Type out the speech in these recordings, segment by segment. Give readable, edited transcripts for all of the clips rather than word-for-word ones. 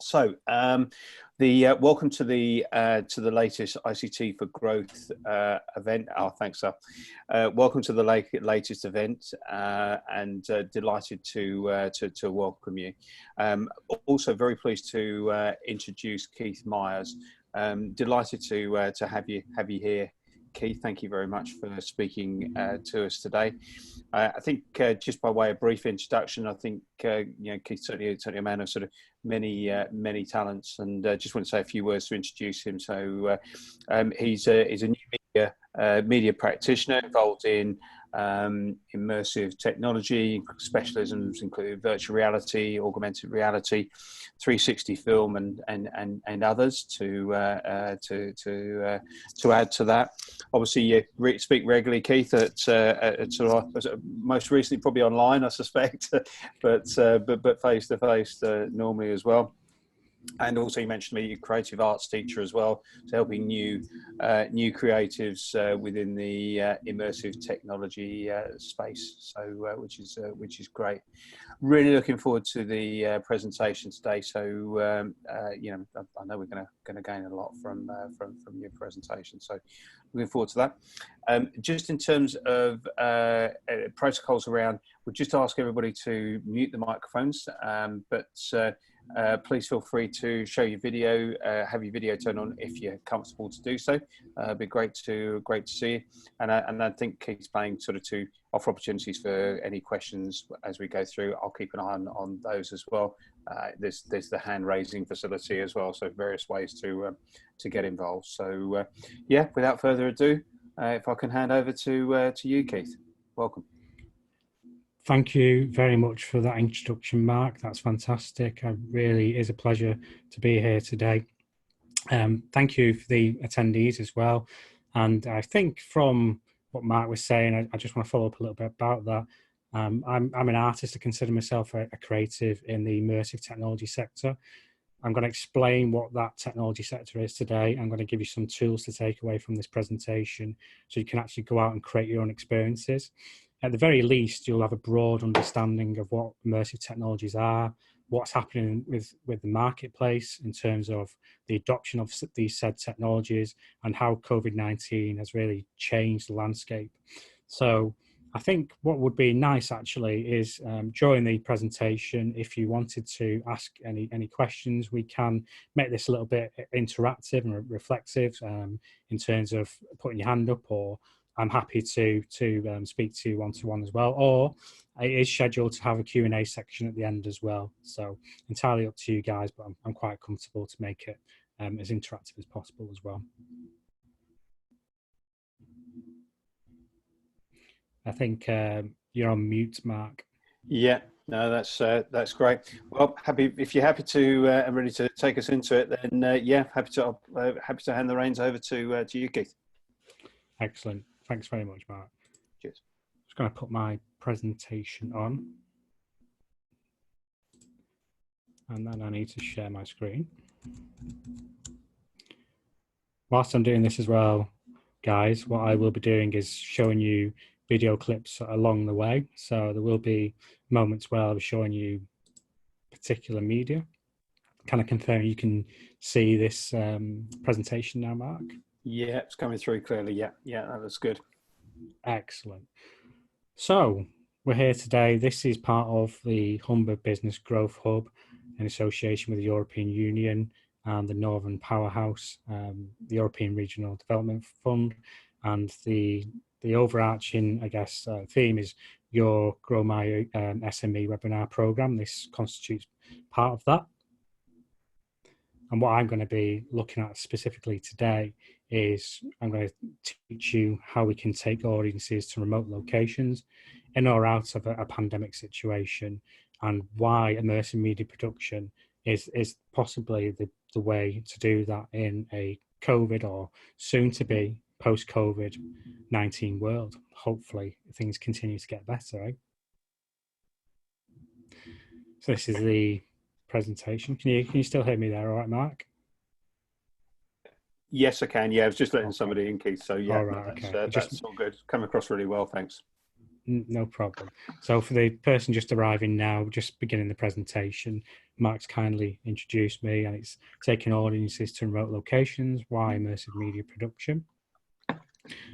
So, welcome to the latest ICT for Growth event. Oh, thanks, sir. Welcome to the latest event, and delighted to welcome you. Also, very pleased to introduce Keith Myers. Delighted to have you here, Keith. Thank you very much for speaking to us today. I think just by way of brief introduction, I think Keith's certainly a man of sort of many talents, and just want to say a few words to introduce him. So he's a new media practitioner involved in immersive technology. Specialisms include virtual reality, augmented reality, 360 film, and others to add to that. Obviously, you speak regularly, Keith, at most recently probably online, I suspect, but face to face normally as well. And also, you mentioned me, you're a creative arts teacher as well, so helping new creatives within the immersive technology space. So, which is great. Really looking forward to the presentation today. So, I know we're going to gain a lot from your presentation. So, looking forward to that. Just in terms of protocols around, we'll just ask everybody to mute the microphones, but please feel free to show your video, have your video turned on if you're comfortable to do so. It'd be great to see you. And I think Keith's planning sort of to offer opportunities for any questions as we go through. I'll keep an eye on those as well. There's the hand raising facility as well, so various ways to get involved. So yeah, without further ado, if I can hand over to you, Keith. Welcome. Thank you very much for that introduction, Mark. That's fantastic. It really is a pleasure to be here today. Thank you for the attendees as well. And I think from what Mark was saying, I just want to follow up a little bit about that. I'm an artist. I consider myself a creative in the immersive technology sector. I'm going to explain what that technology sector is today. I'm going to give you some tools to take away from this presentation so you can actually go out and create your own experiences. At the very least, you'll have a broad understanding of what immersive technologies are, what's happening with the marketplace in terms of the adoption of these said technologies, and how COVID-19 has really changed the landscape. So I think what would be nice actually is during the presentation, if you wanted to ask any questions, we can make this a little bit interactive and reflective in terms of putting your hand up, or I'm happy to speak to you one-to-one as well, or it is scheduled to have a Q&A section at the end as well. So entirely up to you guys, but I'm quite comfortable to make it as interactive as possible as well. I think you're on mute, Mark. Yeah, no, that's great. Well, if you're happy to and ready to take us into it, then yeah, happy to hand the reins over to you, Keith. Excellent. Thanks very much, Mark. Cheers. Just going to put my presentation on. And then I need to share my screen. Whilst I'm doing this as well, guys, what I will be doing is showing you video clips along the way. So there will be moments where I'll be showing you particular media. Can I confirm you can see this presentation now, Mark? Yeah, it's coming through clearly. Yeah, that looks good. Excellent. So we're here today. This is part of the Humber Business Growth Hub in association with the European Union and the Northern Powerhouse, the European Regional Development Fund, and the overarching, I guess, theme is your Grow My SME webinar program. This constitutes part of that. And what I'm going to be looking at specifically today is I'm going to teach you how we can take audiences to remote locations in or out of a pandemic situation, and why immersive media production is possibly the way to do that in a COVID or soon to be post-COVID-19 world. Hopefully things continue to get better, right? So this is the presentation. Can you still hear me there all right, Mark? Yes, I can. Yeah, I was just letting somebody in, Keith. So yeah, all right, that's all good. Come across really well, thanks. No problem. So for the person just arriving now, just beginning the presentation, Mark's kindly introduced me, and it's taking audiences to remote locations, why immersive media production.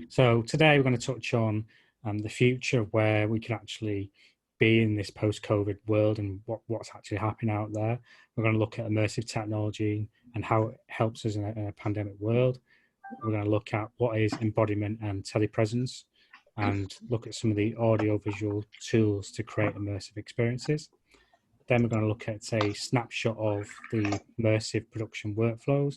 So today we're going to touch on the future of where we can actually be in this post-COVID world and what's actually happening out there. We're going to look at immersive technology and how it helps us in a pandemic world. We're going to look at what is embodiment and telepresence, and look at some of the audio-visual tools to create immersive experiences. Then we're going to look at a snapshot of the immersive production workflows,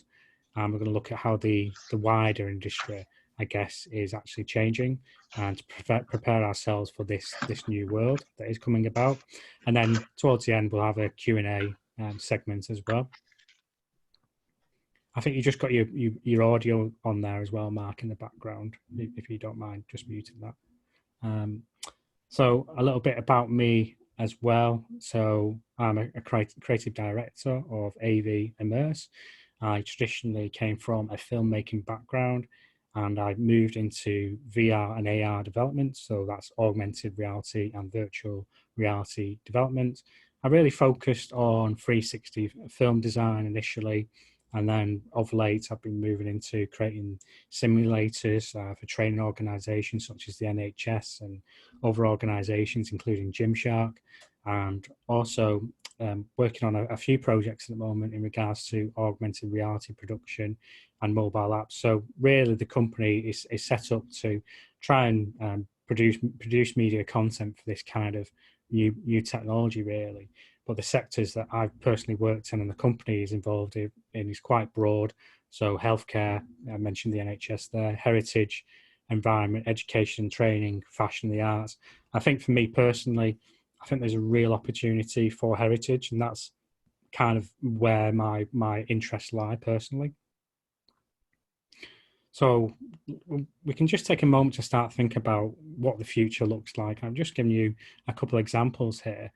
and we're going to look at how the wider industry, I guess, is actually changing, and to prepare ourselves for this new world that is coming about. And then towards the end, we'll have a Q&A segment as well. I think you just got your audio on there as well, Mark, in the background, if you don't mind just muting that. So a little bit about me as well. So I'm a creative director of AV Immerse. I traditionally came from a filmmaking background, and I moved into VR and AR development. So that's augmented reality and virtual reality development. I really focused on 360 film design initially, and then of late, I've been moving into creating simulators for training organizations such as the NHS and other organizations, including Gymshark, and also working on a few projects at the moment in regards to augmented reality production and mobile apps. So really the company is set up to try and produce media content for this kind of new technology, really. But the sectors that I've personally worked in and the company is involved in is quite broad. So healthcare, I mentioned the NHS there, heritage, environment, education and training, fashion, the arts. I think for me personally, I think there's a real opportunity for heritage, and that's kind of where my interests lie personally. So we can just take a moment to start thinking about what the future looks like. I'm just giving you a couple of examples here.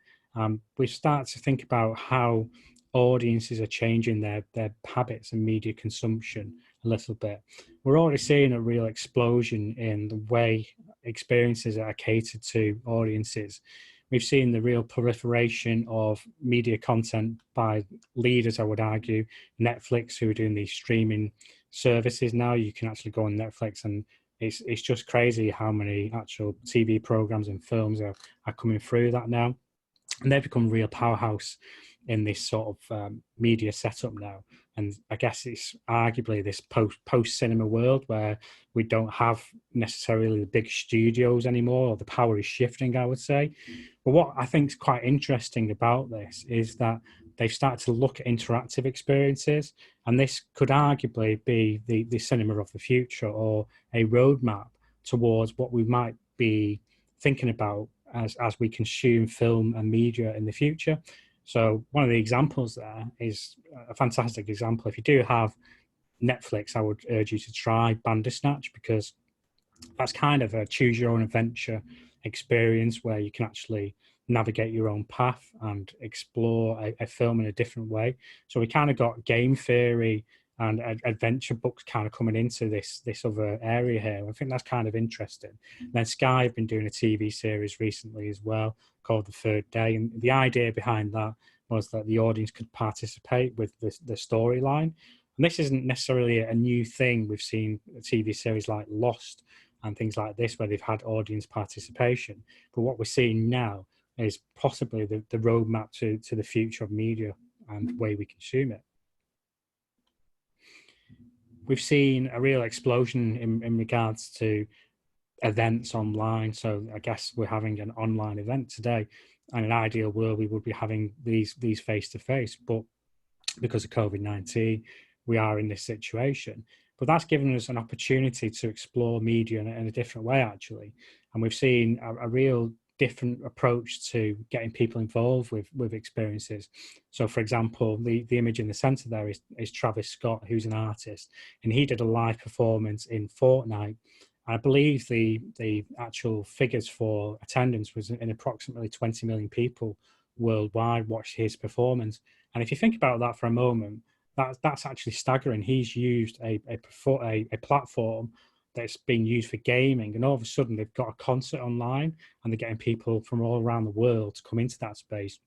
We start to think about how audiences are changing their habits and media consumption a little bit. We're already seeing a real explosion in the way experiences are catered to audiences. We've seen the real proliferation of media content by leaders, I would argue, Netflix, who are doing these streaming services now. You can actually go on Netflix, and it's just crazy how many actual TV programs and films are coming through that now. And they've become a real powerhouse in this sort of media setup now. And I guess it's arguably this post cinema world where we don't have necessarily the big studios anymore, or the power is shifting, I would say. But what I think is quite interesting about this is that they've started to look at interactive experiences, and this could arguably be the cinema of the future, or a roadmap towards what we might be thinking about as we consume film and media in the future. So one of the examples there is a fantastic example. If you do have Netflix, I would urge you to try Bandersnatch, because that's kind of a choose your own adventure experience where you can actually navigate your own path and explore a film in a different way. So we kind of got game theory and adventure books kind of coming into this other area here. I think that's kind of interesting. And then Sky have been doing a TV series recently as well called The Third Day, and the idea behind that was that the audience could participate with the storyline. And this isn't necessarily a new thing. We've seen a TV series like Lost and things like this where they've had audience participation. But what we're seeing now is possibly the roadmap to the future of media and the way we consume it. We've seen a real explosion in regards to events online. So I guess we're having an online event today. In an ideal world, we would be having these face-to-face, but because of COVID-19, we are in this situation. But that's given us an opportunity to explore media in a different way, actually. And we've seen a real different approach to getting people involved with experiences. So for example, the image in the center there is Travis Scott, who's an artist, and he did a live performance in Fortnite. I believe the actual figures for attendance was in approximately 20 million people worldwide watched his performance. And if you think about that for a moment, that's actually staggering. He's used a platform that's being used for gaming, and all of a sudden they've got a concert online and they're getting people from all around the world to come into that space.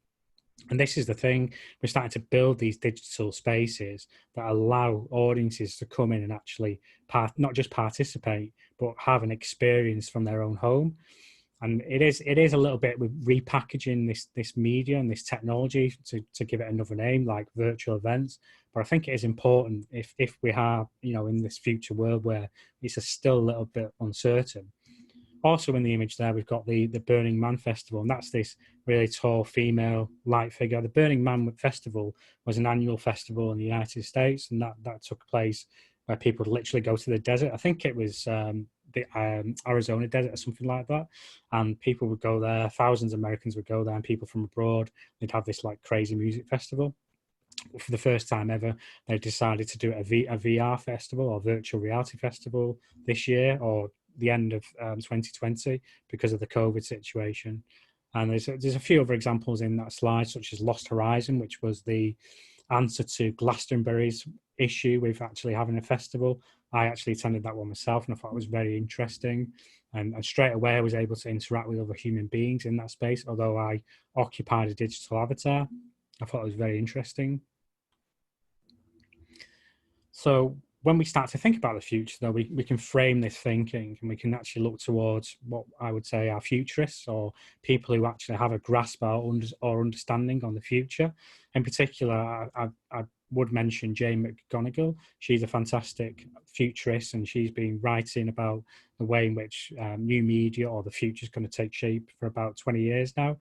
And this is the thing, we're starting to build these digital spaces that allow audiences to come in and actually not just participate, but have an experience from their own home. And it is a little bit with repackaging this media and this technology to give it another name, like virtual events. But I think it is important if we are, in this future world where it's still a little bit uncertain. Also in the image there, we've got the Burning Man Festival, and that's this really tall female light figure. The Burning Man Festival was an annual festival in the United States, and that took place where people would literally go to the desert. I think it was the Arizona desert or something like that, and people would go there. Thousands of Americans would go there, and people from abroad. They'd have this like crazy music festival. For the first time ever, they decided to do a VR festival or virtual reality festival this year, or the end of 2020, because of the COVID situation. And there's a few other examples in that slide, such as Lost Horizon, which was the answer to Glastonbury's issue with actually having a festival. I actually attended that one myself, and I thought it was very interesting. And straight away, I was able to interact with other human beings in that space, although I occupied a digital avatar. I thought it was very interesting. So when we start to think about the future, though, we can frame this thinking, and we can actually look towards what I would say are futurists, or people who actually have a grasp or understanding on the future. In particular, I would mention Jane McGonigal. She's a fantastic futurist, and she's been writing about the way in which new media or the future is going to take shape for about 20 years now.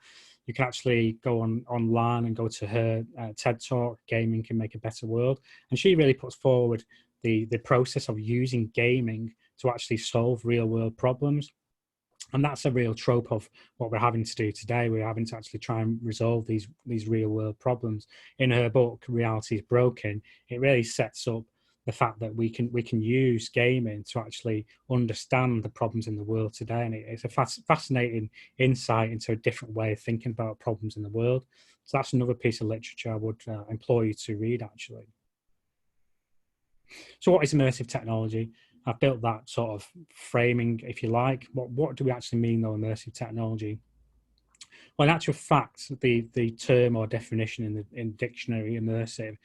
You can actually go online and go to her TED Talk, Gaming Can Make a Better World. And she really puts forward the process of using gaming to actually solve real world problems. And that's a real trope of what we're having to do today. We're having to actually try and resolve these real world problems. In her book, Reality is Broken, it really sets up the fact that we can use gaming to actually understand the problems in the world today. And it's a fascinating insight into a different way of thinking about problems in the world. So that's another piece of literature I would implore you to read, actually. So what is immersive technology? I've built that sort of framing, if you like. What do we actually mean, though, immersive technology? Well, in actual fact, the term or definition in dictionary, immersive,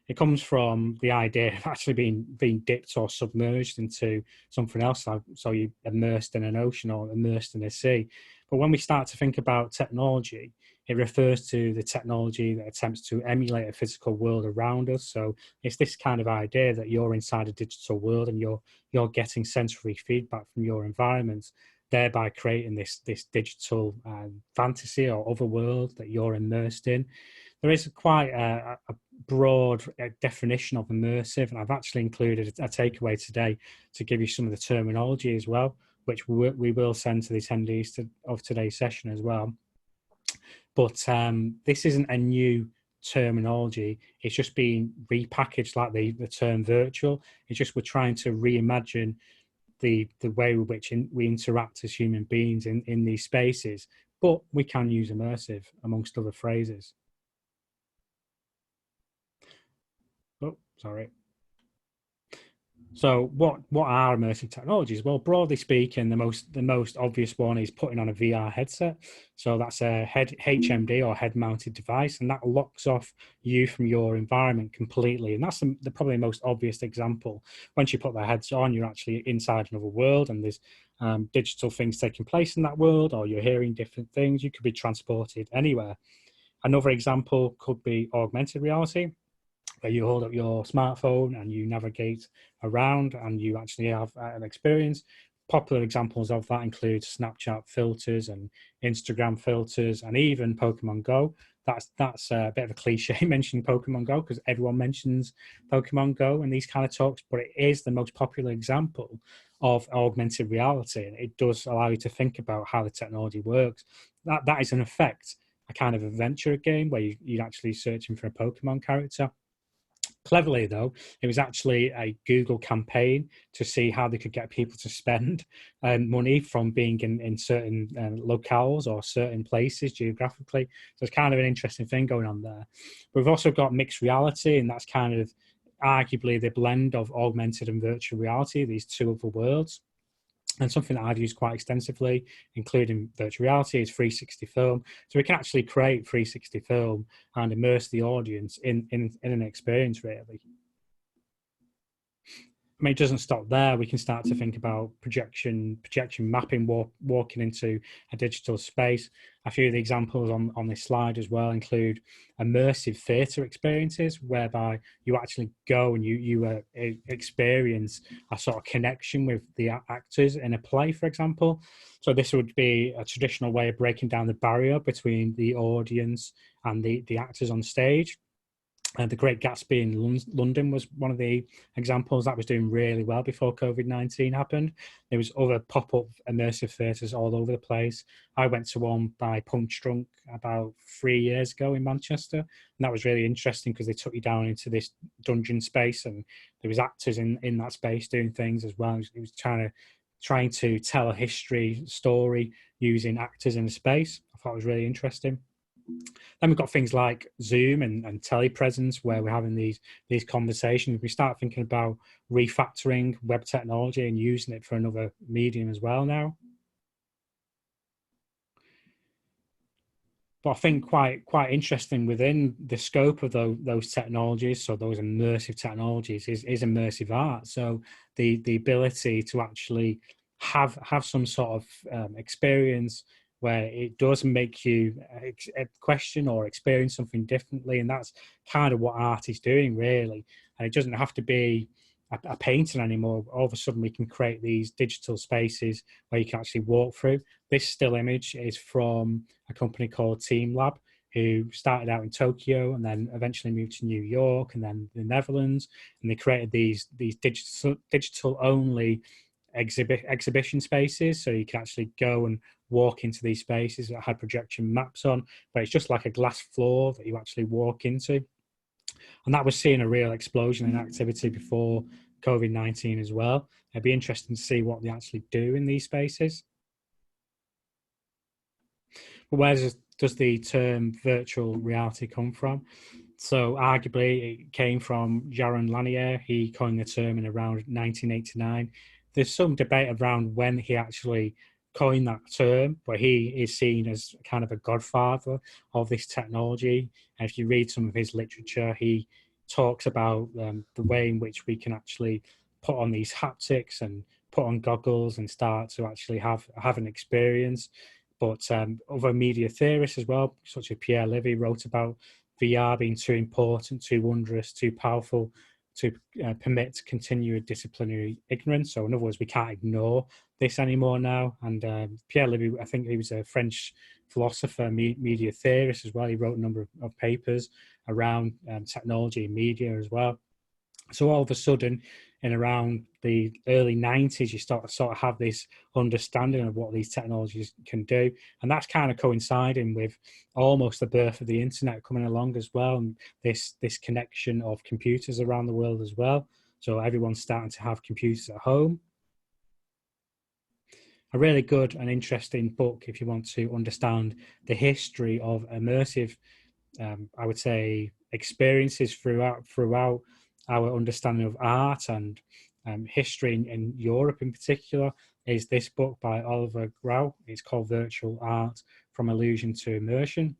it comes from the idea of actually being dipped or submerged into something else. So you're immersed in an ocean or immersed in a sea. But when we start to think about technology, it refers to the technology that attempts to emulate a physical world around us. So it's this kind of idea that you're inside a digital world and you're getting sensory feedback from your environment, thereby creating this digital fantasy or other world that you're immersed in. There is quite a broad definition of immersive, and I've actually included a takeaway today to give you some of the terminology as well, which we will send to the attendees of today's session as well. But this isn't a new terminology. It's just being repackaged like the term virtual. It's just we're trying to reimagine the way in which we interact as human beings in these spaces, but we can use immersive amongst other phrases. Oh, sorry. So what are immersive technologies? Well, broadly speaking, the most obvious one is putting on a VR headset. So that's a HMD or head-mounted device, and that locks off you from your environment completely. And that's the probably most obvious example. Once you put the heads on, you're actually inside another world, and there's digital things taking place in that world, or you're hearing different things. You could be transported anywhere. Another example could be augmented reality, where you hold up your smartphone and you navigate around and you actually have an experience. Popular examples of that include Snapchat filters and Instagram filters, and even Pokemon Go. That's a bit of a cliche mentioning Pokemon Go, because everyone mentions Pokemon Go in these kind of talks, but it is the most popular example of augmented reality, and it does allow you to think about how the technology works. That is in effect a kind of adventure game where you're actually searching for a Pokemon character. Cleverly, though, it was actually a Google campaign to see how they could get people to spend money from being in certain locales or certain places geographically. So it's kind of an interesting thing going on there. But we've also got mixed reality, and that's kind of arguably the blend of augmented and virtual reality, these two other worlds. And something that I've used quite extensively, including virtual reality, is 360 film. So we can actually create 360 film and immerse the audience in an experience, really. I mean, it doesn't stop there. We can start to think about projection mapping, walking into a digital space. A few of the examples on this slide as well include immersive theatre experiences, whereby you actually go and you experience a sort of connection with the actors in a play, for example. So this would be a traditional way of breaking down the barrier between the audience and the actors on stage. The Great Gatsby in London was one of the examples that was doing really well before COVID-19 happened. There was other pop-up immersive theatres all over the place. I went to one by Punch Drunk about 3 years ago in Manchester, and that was really interesting because they took you down into this dungeon space, and there was actors in that space doing things as well. It was trying to tell a history story using actors in the space. I thought it was really interesting. Then we've got things like Zoom and telepresence, where we're having these conversations. We start thinking about refactoring web technology and using it for another medium as well now. But I think quite interesting within the scope of those technologies, so those immersive technologies, is immersive art. So the ability to actually have some sort of experience where it does make you question or experience something differently. And that's kind of what art is doing, really. And it doesn't have to be a painting anymore. All of a sudden, we can create these digital spaces where you can actually walk through. This still image is from a company called Team Lab, who started out in Tokyo and then eventually moved to New York and then the Netherlands. And they created these digital only exhibition spaces, so you can actually go and walk into these spaces that had projection maps on, but it's just like a glass floor that you actually walk into. And that was seeing a real explosion in activity before COVID-19 as well. It'd be interesting to see what they actually do in these spaces. But where does the term virtual reality come from? So arguably it came from Jaron Lanier. He coined the term in around 1989. There's some debate around when he actually coined that term, but he is seen as kind of a godfather of this technology. And if you read some of his literature, he talks about the way in which we can actually put on these haptics and put on goggles and start to actually have an experience. But other media theorists as well, such as Pierre Levy, wrote about VR being too important, too wondrous, too powerful to permit continued disciplinary ignorance. So in other words, we can't ignore this anymore now. And Pierre Levy, I think he was a French philosopher, media theorist as well. He wrote a number of papers around technology and media as well. So all of a sudden, in around the early 90s, you start to sort of have this understanding of what these technologies can do. And that's kind of coinciding with almost the birth of the internet coming along as well, and this connection of computers around the world as well. So everyone's starting to have computers at home. A really good and interesting book if you want to understand the history of immersive, I would say, experiences throughout our understanding of art and history in Europe in particular, is this book by Oliver Grau. It's called Virtual Art: From Illusion to Immersion.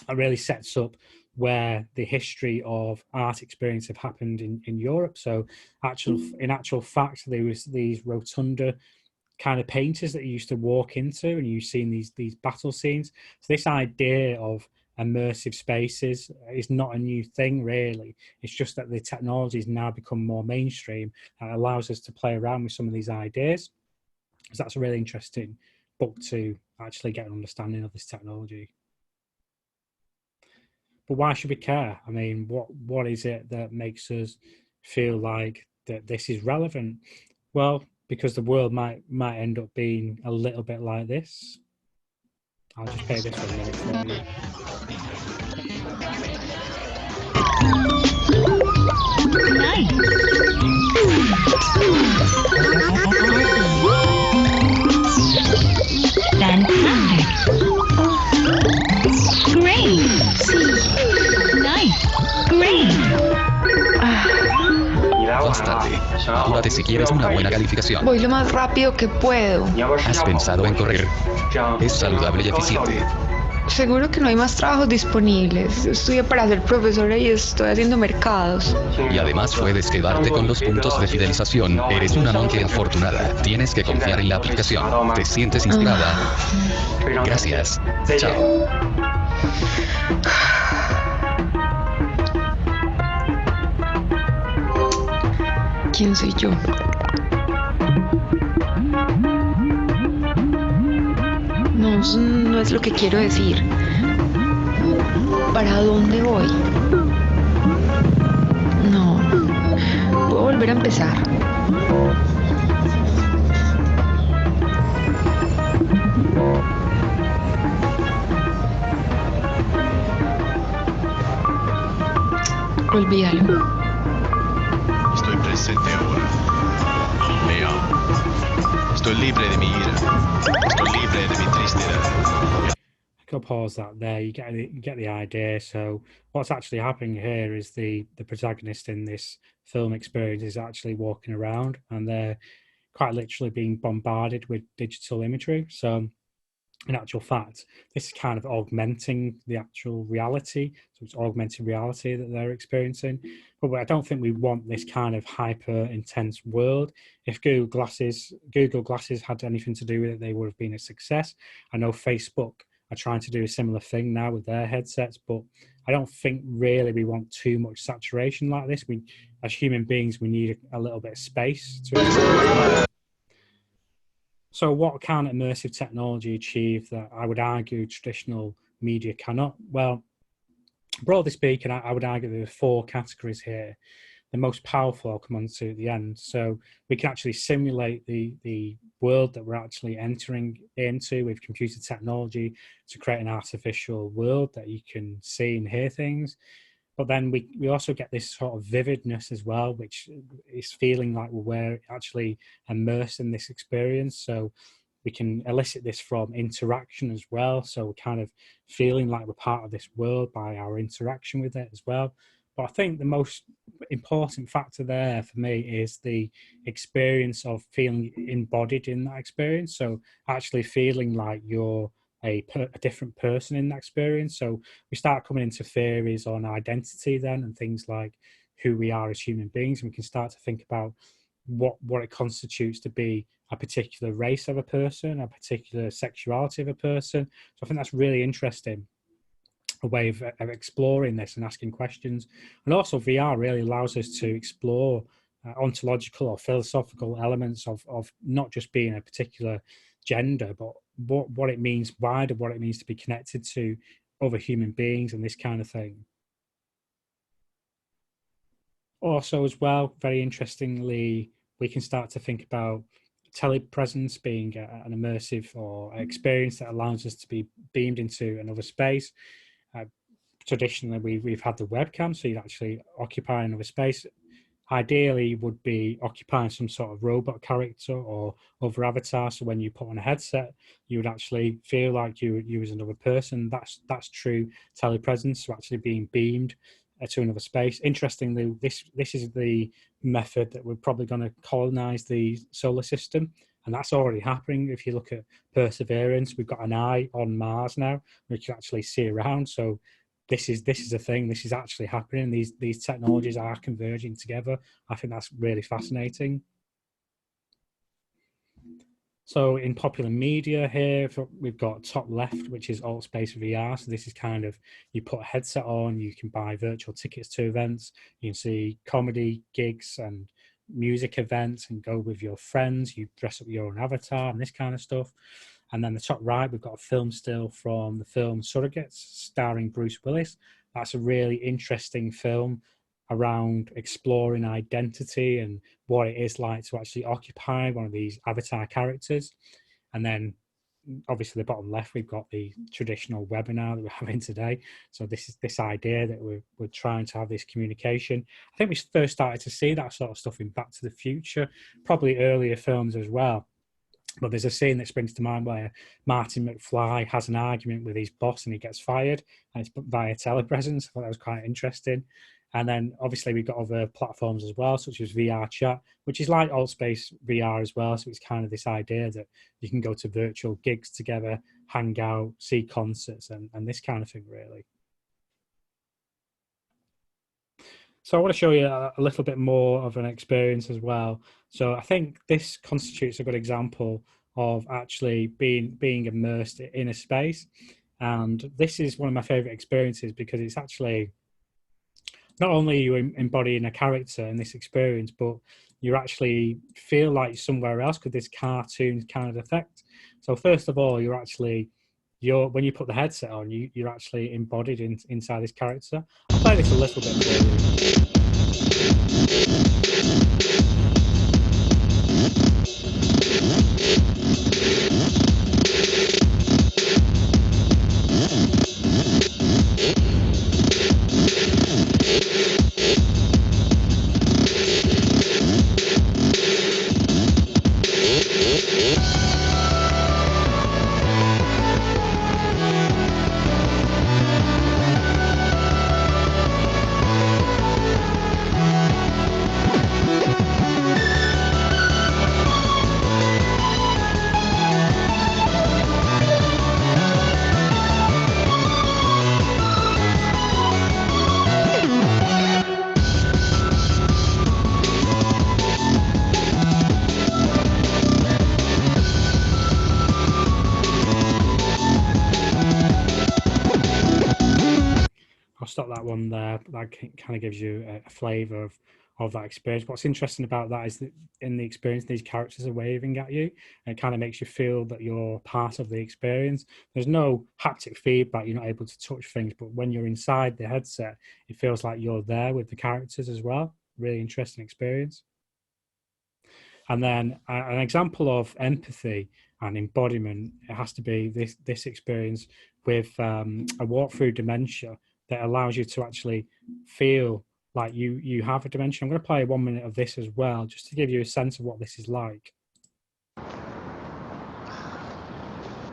It really sets up where the history of art experience have happened in Europe. So in actual fact, there was these rotunda kind of painters that you used to walk into, and you've seen these battle scenes. So this idea of immersive spaces is not a new thing, really. It's just that the technology has now become more mainstream and allows us to play around with some of these ideas. So that's a really interesting book to actually get an understanding of this technology. But why should we care? I mean, what is it that makes us feel like that this is relevant? Well, because the world might end up being a little bit like this. I'll just play this for a minute for you. Nice. Fantastic. Great. Nice. Great. vas tarde. Apúrate si quieres una buena calificación. Voy lo más rápido que puedo. ¿Has pensado en correr? Es saludable y eficiente. Seguro que no hay más trabajos disponibles. Estudié para ser profesora y estoy haciendo mercados. Y además puedes quedarte con los puntos de fidelización. Eres una monkey afortunada. Tienes que confiar en la aplicación. ¿Te sientes inspirada? Gracias. Chao. ¿Quién soy yo? No, eso no es lo que quiero decir. ¿Para dónde voy? No. Puedo volver a empezar. Olvídalo. Estoy presente ahora. Me amo. Estoy libre de mi ira. Estoy libre de mi tristeza. I could pause that there. You get the idea. So what's actually happening here is the protagonist in this film experience is actually walking around, and they're quite literally being bombarded with digital imagery. So in actual fact, this is kind of augmenting the actual reality. So it's augmented reality that they're experiencing. But I don't think we want this kind of hyper intense world. If Google Glasses had anything to do with it, they would have been a success. I know Facebook are trying to do a similar thing now with their headsets, but I don't think really we want too much saturation like this. We, as human beings, we need a little bit of space to experience. So what can immersive technology achieve that I would argue traditional media cannot? Well, broadly speaking, I would argue there are 4 categories here. The most powerful I'll come on to at the end. So we can actually simulate the world that we're actually entering into with computer technology to create an artificial world that you can see and hear things. But then we also get this sort of vividness as well, which is feeling like we're actually immersed in this experience. So we can elicit this from interaction as well. So we're kind of feeling like we're part of this world by our interaction with it as well. But I think the most important factor there for me is the experience of feeling embodied in that experience. So actually feeling like you're a different person in that experience. So we start coming into theories on identity then and things like who we are as human beings. And we can start to think about what it constitutes to be a particular race of a person, a particular sexuality of a person. So I think that's really interesting, a way of exploring this and asking questions. And also VR really allows us to explore ontological or philosophical elements of not just being a particular gender, but what it means wider, what it means to be connected to other human beings and this kind of thing. Also as well, very interestingly, we can start to think about telepresence being an immersive or experience that allows us to be beamed into another space. Traditionally, we've had the webcam, so you'd actually occupy another space. Ideally, would be occupying some sort of robot character or other avatar. So when you put on a headset, you would actually feel like you as another person. That's true telepresence. So actually being beamed to another space. Interestingly, this is the method that we're probably going to colonize the solar system, and that's already happening. If you look at Perseverance, we've got an eye on Mars now, we can actually see around. So this is a thing. This is actually happening. These technologies are converging together. I think that's really fascinating. So in popular media here, we've got top left, which is Alt Space VR. So this is kind of, you put a headset on, you can buy virtual tickets to events, you can see comedy gigs and music events and go with your friends, you dress up your own avatar and this kind of stuff. And then the top right, we've got a film still from the film Surrogates, starring Bruce Willis. That's a really interesting film around exploring identity and what it is like to actually occupy one of these avatar characters. And then obviously the bottom left, we've got the traditional webinar that we're having today. So this is this idea that we're trying to have this communication. I think we first started to see that sort of stuff in Back to the Future, probably earlier films as well. But there's a scene that springs to mind where Martin McFly has an argument with his boss and he gets fired, and it's via telepresence. I thought that was quite interesting. And then obviously we've got other platforms as well, such as VR chat, which is like Altspace VR as well. So it's kind of this idea that you can go to virtual gigs together, hang out, see concerts, and this kind of thing, really. So I want to show you a little bit more of an experience as well. So I think this constitutes a good example of actually being immersed in a space. And this is one of my favorite experiences because it's actually not only you embodying a character in this experience, but you actually feel like you're somewhere else with this cartoon kind of effect. So first of all, when you put the headset on, you're actually embodied inside this character. I'll play this a little bit for you. I'll stop that one there. That kind of gives you a flavour of that experience. What's interesting about that is that in the experience, these characters are waving at you, and it kind of makes you feel that you're part of the experience. There's no haptic feedback, you're not able to touch things, but when you're inside the headset, it feels like you're there with the characters as well. Really interesting experience. And then an example of empathy and embodiment, it has to be this experience with a walk through dementia that allows you to actually feel like you have a dementia. I'm going to play 1 minute of this as well, just to give you a sense of what this is like.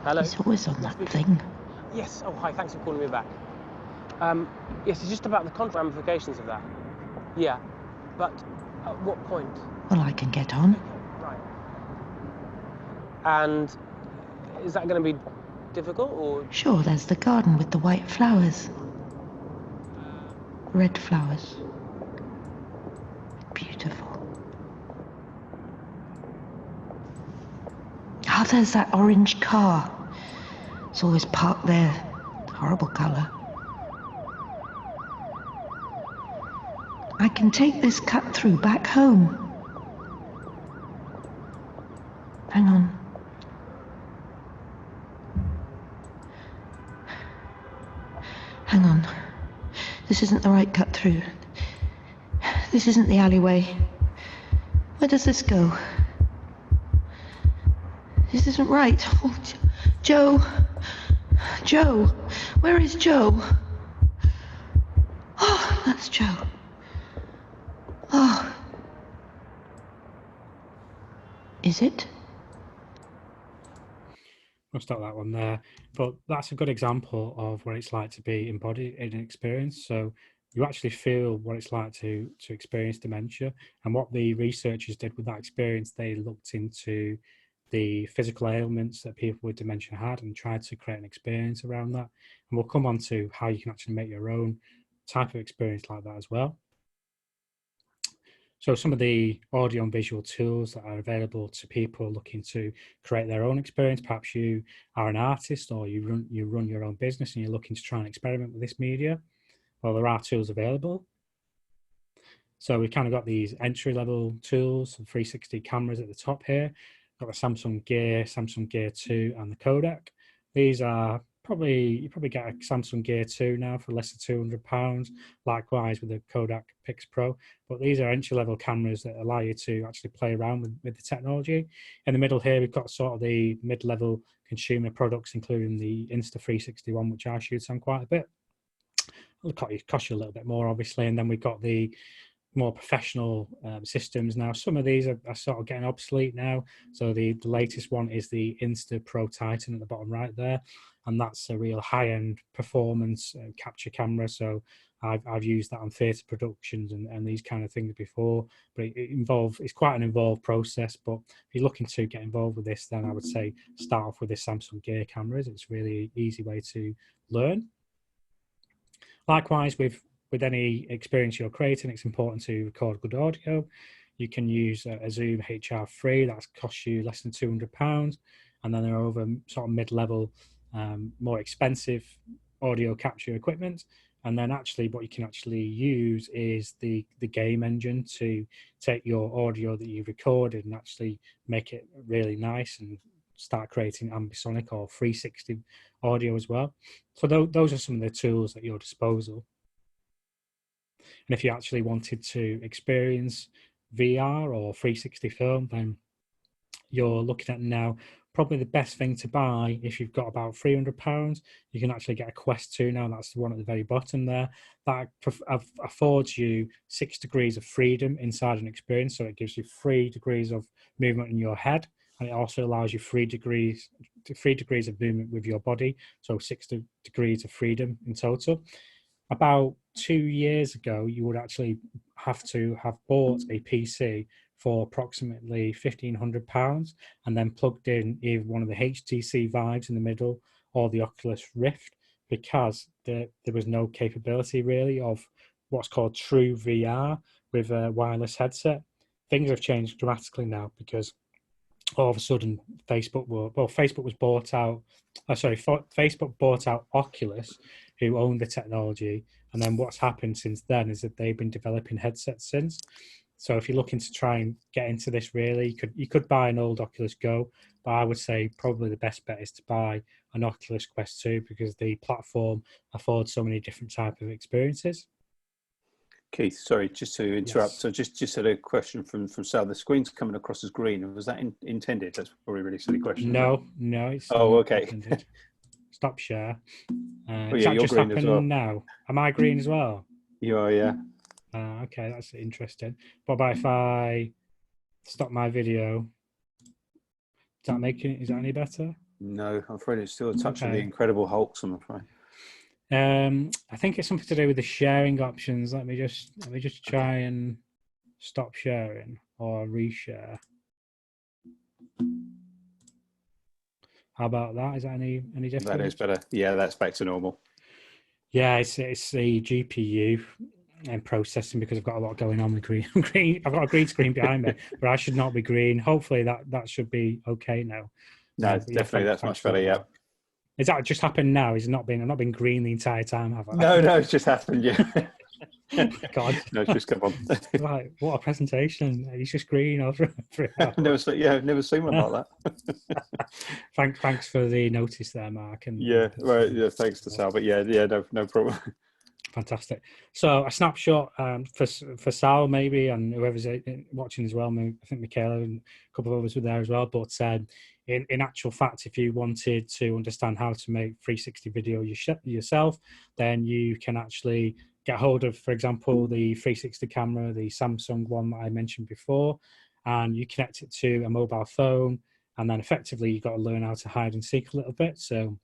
Hello. He's always on that thing. Yes. Oh, hi. Thanks for calling me back. Yes, it's just about the contract ramifications of that. Yeah, but at what point? Well, I can get on. Right. And is that going to be difficult, or? Sure, there's the garden with the white flowers. Red flowers. Beautiful. Ah, there's that orange car. It's always parked there. Horrible colour. I can take this cut through back home. Hang on. Hang on. This isn't the right cut through. This isn't the alleyway. Where does this go? This isn't right. Oh, Joe. Joe. Where is Joe? Oh, that's Joe. Oh. Is it? I'll stop that one there. But that's a good example of what it's like to be embodied in an experience. So you actually feel what it's like to experience dementia. And what the researchers did with that experience, they looked into the physical ailments that people with dementia had and tried to create an experience around that. And we'll come on to how you can actually make your own type of experience like that as well. So some of the audio and visual tools that are available to people looking to create their own experience, perhaps you are an artist or you run your own business and you're looking to try and experiment with this media, well, there are tools available. So we've kind of got these entry-level tools, 360 cameras at the top here. Got the Samsung Gear 2 and the Kodak. These are you probably get a Samsung Gear 2 now for less than £200. Likewise with the Kodak Pix Pro. But these are entry-level cameras that allow you to actually play around with the technology. In the middle here, we've got sort of the mid-level consumer products, including the Insta360 which I shoot on quite a bit. It'll cost you a little bit more, obviously. And then we've got the more professional systems now. Some of these are sort of getting obsolete now. So the latest one is the Insta Pro Titan at the bottom right there. And that's a real high-end performance capture camera. So I've used that on theatre productions and these kind of things before, but it's quite an involved process. But if you're looking to get involved with this, then I would say start off with the Samsung Gear cameras. It's really an easy way to learn. Likewise, with any experience you're creating, it's important to record good audio. You can use a Zoom HR3 that costs you less than £200, and then there are other sort of mid-level, more expensive audio capture equipment. And then actually what you can actually use is the game engine to take your audio that you've recorded and actually make it really nice and start creating ambisonic or 360 audio as well. So those are some of the tools at your disposal. And if you actually wanted to experience VR or 360 film, then you're looking at now probably the best thing to buy if you've got about £300. You can actually get a Quest 2 now. That's the one at the very bottom there. That affords you 6 degrees of freedom inside an experience. So it gives you 3 degrees of movement in your head, and it also allows you 3 degrees of movement with your body. So 6 degrees of freedom in total. About 2 years ago, you would actually have to have bought a PC for approximately £1,500 and then plugged in either one of the HTC Vives in the middle or the Oculus Rift, because there was no capability really of what's called true VR with a wireless headset. Things have changed dramatically now because all of a sudden Facebook was bought out. Facebook bought out Oculus, who owned the technology, and then what's happened since then is that they've been developing headsets since. So if you're looking to try and get into this, really, you could buy an old Oculus Go, but I would say probably the best bet is to buy an Oculus Quest 2 because the platform affords so many different types of experiences. Keith, sorry, just to interrupt. Yes. So just had a question from Sal. The screen's coming across as green. Was that intended? That's probably a really silly question. No, it's oh, okay. intended. Stop share. Oh, Is yeah, that you're just green as well. now? Am I green as well? You are, yeah. Okay, that's interesting. What about if I stop my video? Is that any better? No, I'm afraid it's still a touch of the Okay. Incredible Hulks, I'm afraid. I think it's something to do with the sharing options. Let me just try and stop sharing or reshare. How about that? Is that any different? That is better. Yeah, that's back to normal. Yeah, it's the GPU and processing, because I've got a lot going on with green. I've got a green screen behind me, but I should not be green. Hopefully that should be okay now. No, definitely, that's much better. Yeah. Is that just happened now? I've not been green the entire time, have I? No, it's just happened. Yeah. God. No, it's just come on. Right, what a presentation! He's just green all through. I've never seen one like that. Thanks for the notice there, Mark. And yeah, right. Yeah, thanks to Sal. But yeah, no problem. Fantastic. So a snapshot for Sal maybe, and whoever's watching as well. I think Michaela and a couple of others were there as well. But in actual fact, if you wanted to understand how to make 360 video yourself, then you can actually get hold of, for example, the 360 camera, the Samsung one that I mentioned before, and you connect it to a mobile phone, and then effectively you've got to learn how to hide and seek a little bit. So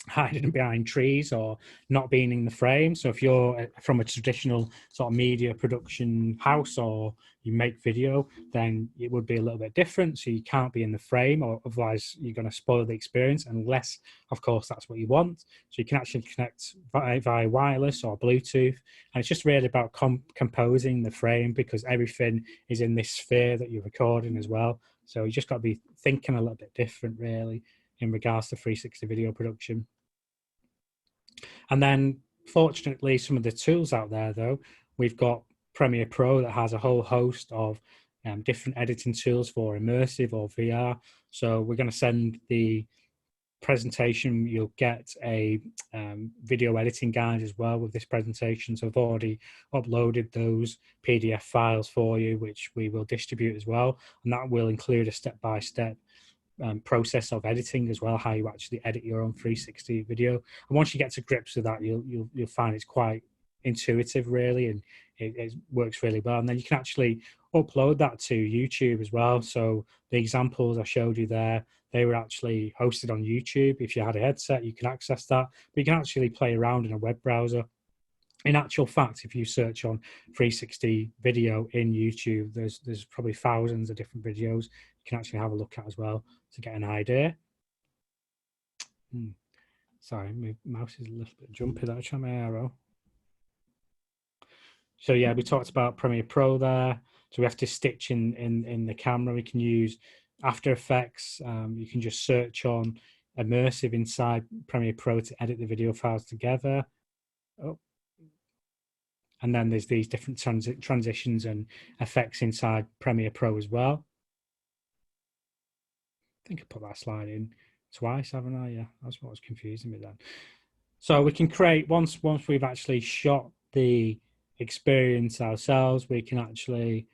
hiding behind trees or not being in the frame. So if you're from a traditional sort of media production house or you make video, then it would be a little bit different. So you can't be in the frame, or otherwise you're going to spoil the experience, unless, of course, that's what you want. So you can actually connect via wireless or Bluetooth. And it's just really about composing the frame, because everything is in this sphere that you're recording as well. So you just got to be thinking a little bit different, really, in regards to 360 video production. And then, fortunately, some of the tools out there, though, we've got Premiere Pro that has a whole host of different editing tools for immersive or VR. So we're going to send the presentation. You'll get a video editing guide as well with this presentation. So I've already uploaded those PDF files for you, which we will distribute as well. And that will include a step-by-step process of editing as well, how you actually edit your own 360 video. And once you get to grips with that, you'll find it's quite intuitive, really, and it works really well. And then you can actually upload that to YouTube as well. So the examples I showed you there, they were actually hosted on YouTube. If you had a headset, you can access that, but you can actually play around in a web browser. in actual fact, if you search on 360 video in YouTube, there's probably thousands of different videos you can actually have a look at as well to get an idea. Sorry, my mouse is a little bit jumpy there. Try my arrow. So yeah, we talked about Premiere Pro there. So we have to stitch in the camera. We can use After Effects. You can just search on Immersive inside Premiere Pro to edit the video files together. Oh. And then there's these different transitions and effects inside Premiere Pro as well. I think I put that slide in twice, haven't I? Yeah, that's what was confusing me then. So we can create, once we've actually shot the experience ourselves, we can actually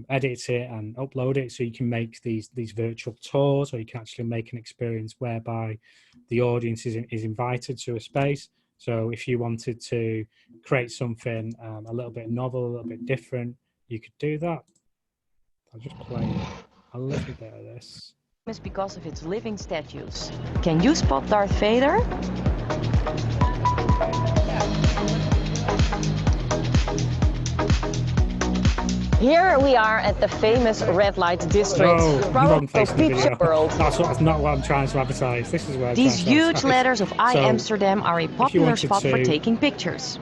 edit it and upload it. So you can make these virtual tours, or you can actually make an experience whereby the audience is invited to a space. So if you wanted to create something a little bit novel, a little bit different, you could do that. I'll just play a little bit of this. Is because of its living statues. Can you spot Darth Vader? Here we are at the famous red light district. Wrong face of the Picture video. World. That's not what I'm trying to advertise. This is where These huge letters of I So, Amsterdam are a popular spot for to, taking pictures.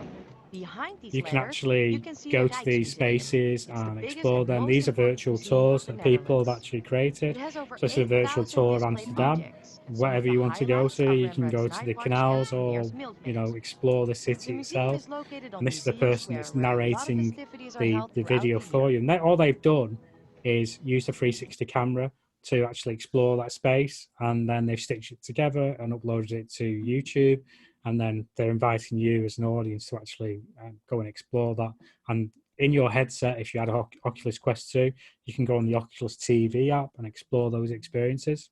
Behind these you can letters, actually you can see go the to these Rijksmuseum. spaces It's the and biggest explore and them. most These are important virtual museum of tours the that people have Netherlands. actually created. It has over So it's a virtual 8,000 tour of displayed Amsterdam. objects. And some Wherever of you the want to go highlights to, are you can go Rembrandt's to the night watch canals, and or Beer's Milk Maze. explore the The city museum itself. is located on And this is the Museum person Square, that's where a lot of the narrating festivities are the held throughout video the for year. you. And all they've done is use the 360 camera to actually explore that space, and then they've stitched it together and uploaded it to YouTube, and then they're inviting you as an audience to actually go and explore that. And in your headset, if you had an Oculus Quest 2, you can go on the Oculus TV app and explore those experiences.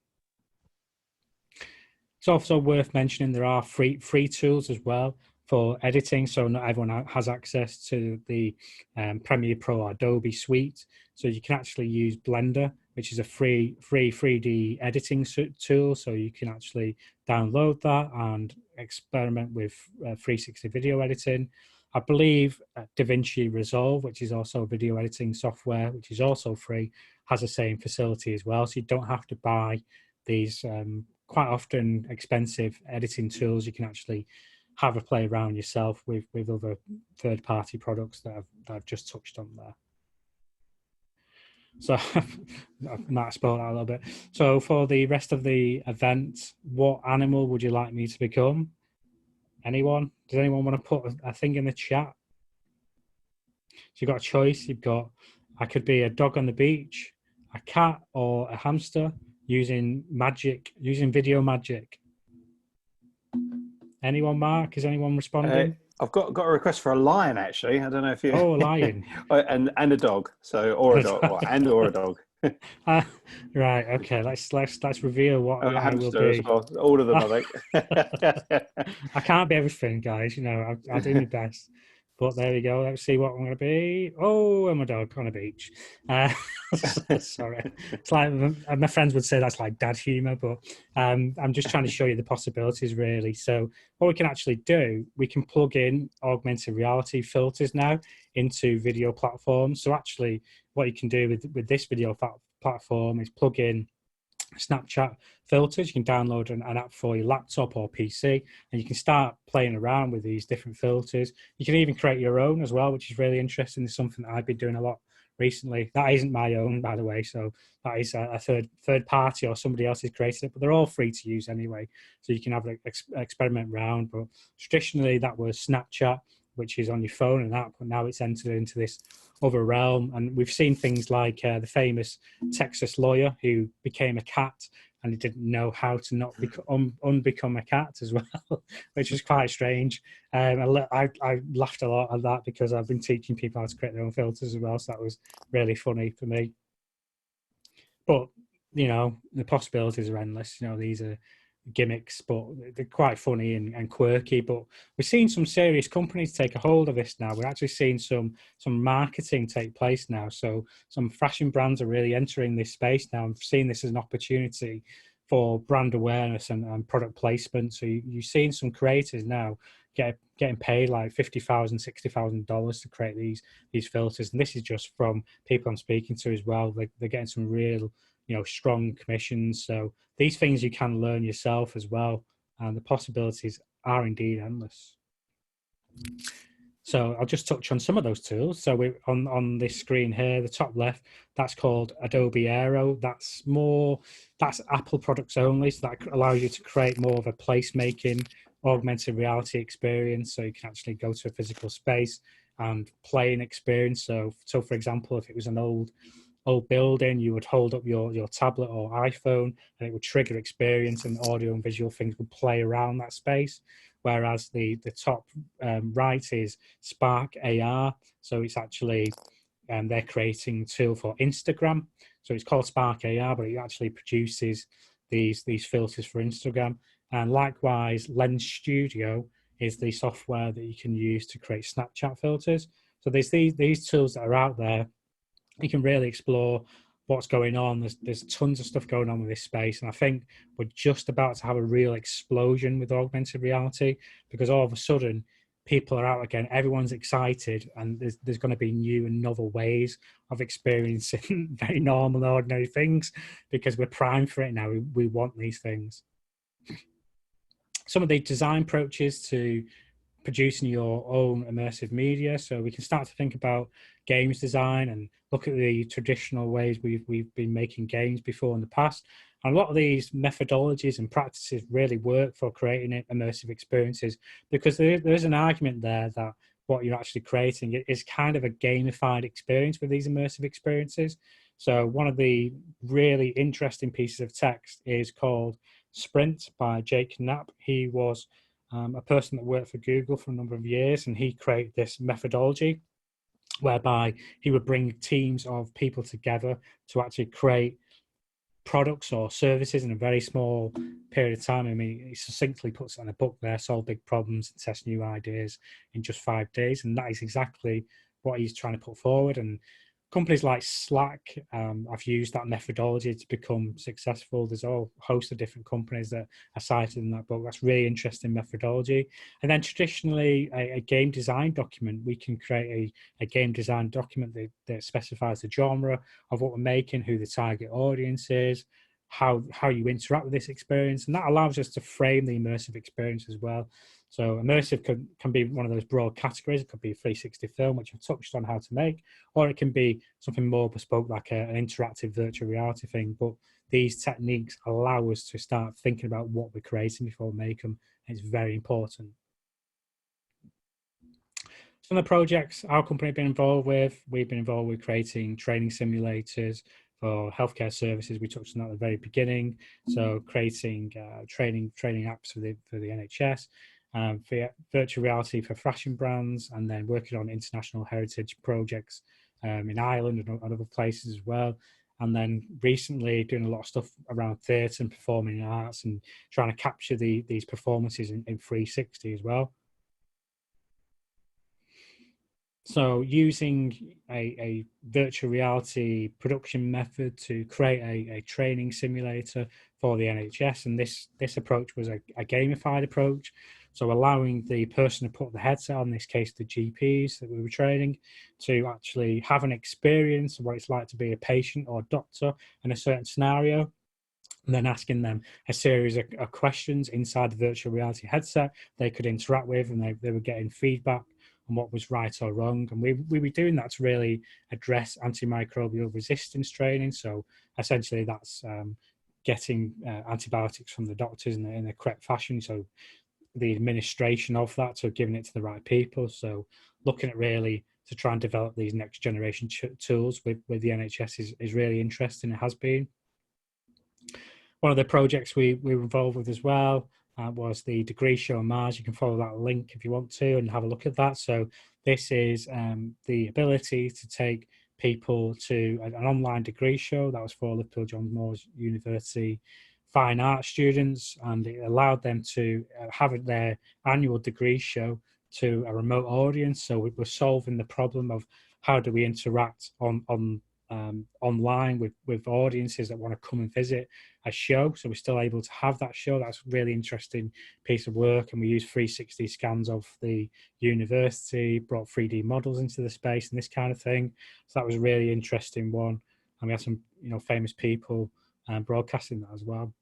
It's also worth mentioning there are free tools as well for editing, so not everyone has access to the Premiere Pro or Adobe suite. So you can actually use Blender, which is a free 3D editing tool. So you can actually download that and experiment with 360 video editing. I believe DaVinci Resolve, which is also a video editing software, which is also free, has the same facility as well. So you don't have to buy these quite often expensive editing tools. You can actually have a play around yourself with other third-party products that I've just touched on there. So I might have spoiled that a little bit. So for the rest of the event, what animal would you like me to become? Anyone? Does anyone want to put a thing in the chat? So you've got a choice. You've got, I could be a dog on the beach, a cat, or a hamster using magic, using video magic. Anyone, Mark? Is anyone responding? I've got a request for a lion, actually. I don't know if you. Oh, a lion. and a dog. So or a dog, or a dog. Right. Okay. Let's reveal what A I will hamster be. as well. All of them, I think. I can't be everything, guys. You know, I'll do my best. But there we go. Let's see what I'm going to be. Oh, I'm a dog on a beach. Sorry. It's like my friends would say that's like dad humor, but I'm just trying to show you the possibilities, really. So what we can actually do, we can plug in augmented reality filters now into video platforms. So actually what you can do with this video platform is plug in Snapchat filters. You can download an app for your laptop or PC, and you can start playing around with these different filters. You can even create your own as well, which is really interesting. It's something that I've been doing a lot recently. That isn't my own, by the way, so that is a third party, or somebody else has created it, but they're all free to use anyway, so you can have an experiment around. But traditionally that was Snapchat, which is on your phone and app, but now it's entered into this other realm. And we've seen things like the famous Texas lawyer who became a cat, and he didn't know how to not unbecome a cat as well, which is quite strange. I laughed a lot at that because I've been teaching people how to create their own filters as well, so that was really funny for me. But, you know, the possibilities are endless. You know, these are gimmicks, but they're quite funny and quirky. But we're seeing some serious companies take a hold of this now. We're actually seeing some marketing take place now. So some fashion brands are really entering this space now and seeing this as an opportunity for brand awareness and product placement. So you've seen some creators now getting paid like $50,000, $60,000 to create these filters. And this is just from people I'm speaking to as well. They're getting some real, strong commissions. So these things you can learn yourself as well, and the possibilities are indeed endless. So I'll just touch on some of those tools. So we're on this screen here, the top left, that's called Adobe Aero. That's Apple products only. So that allows you to create more of a placemaking, augmented reality experience. So you can actually go to a physical space and play an experience. So for example, if it was an old building, you would hold up your tablet or iPhone and it would trigger experience, and audio and visual things would play around that space. Whereas the top right is Spark AR. So it's actually, they're creating a tool for Instagram. So it's called Spark AR, but it actually produces these filters for Instagram. And likewise, Lens Studio is the software that you can use to create Snapchat filters. So there's these tools that are out there. You can really explore what's going on. There's tons of stuff going on with this space, and I think we're just about to have a real explosion with augmented reality, because all of a sudden people are out again, everyone's excited, and there's going to be new and novel ways of experiencing very normal, ordinary things, because we're primed for it now. We want these things. Some of the design approaches to producing your own immersive media. So we can start to think about games design and look at the traditional ways we've been making games before in the past. And a lot of these methodologies and practices really work for creating immersive experiences, because there's an argument there that what you're actually creating is kind of a gamified experience with these immersive experiences. So one of the really interesting pieces of text is called Sprint by Jake Knapp. He was a person that worked for Google for a number of years, and he created this methodology whereby he would bring teams of people together to actually create products or services in a very small period of time. I mean, he succinctly puts it in a book there: solve big problems and test new ideas in just 5 days. And that is exactly what he's trying to put forward. And companies like Slack have used that methodology to become successful. There's a whole host of different companies that are cited in that book. That's really interesting methodology. And then traditionally, a game design document, we can create a game design document that specifies the genre of what we're making, who the target audience is, how you interact with this experience. And that allows us to frame the immersive experience as well. So immersive can be one of those broad categories. It could be a 360 film, which I've touched on how to make, or it can be something more bespoke, like an interactive virtual reality thing. But these techniques allow us to start thinking about what we're creating before we make them. It's very important. Some of the projects our company have been involved with, we've been involved with creating training simulators for healthcare services. We touched on that at the very beginning. So creating training apps for the NHS. For virtual reality for fashion brands, and then working on international heritage projects in Ireland and other places as well. And then recently doing a lot of stuff around theatre and performing arts, and trying to capture these performances in 360 as well. So using a virtual reality production method to create a training simulator for the NHS, and this approach was a gamified approach. So allowing the person to put the headset on, in this case the GPs that we were training, to actually have an experience of what it's like to be a patient or doctor in a certain scenario, and then asking them a series of questions inside the virtual reality headset they could interact with, and they were getting feedback on what was right or wrong. And we were doing that to really address antimicrobial resistance training. So essentially that's getting antibiotics from the doctors in a correct fashion. So the administration of that, so giving it to the right people. So looking at really to try and develop these next generation tools with the NHS is really interesting. It has been. One of the projects we were involved with as well was the degree show on Mars. You can follow that link if you want to and have a look at that. So this is the ability to take people to an online degree show that was for Liverpool John Moores University fine art students, and it allowed them to have their annual degree show to a remote audience. So we were solving the problem of how do we interact on online with audiences that want to come and visit a show. So we're still able to have that show. That's a really interesting piece of work. And we use 360 scans of the university, brought 3D models into the space and this kind of thing. So that was a really interesting one. And we had some, famous people broadcasting that as well.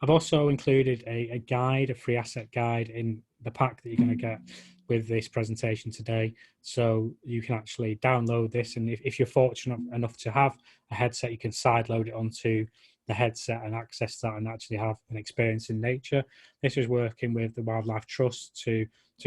I've also included a guide, a free asset guide in the pack that you're going to get with this presentation today. So you can actually download this, and if you're fortunate enough to have a headset, you can sideload it onto the headset and access that and actually have an experience in nature. This was working with the Wildlife Trust to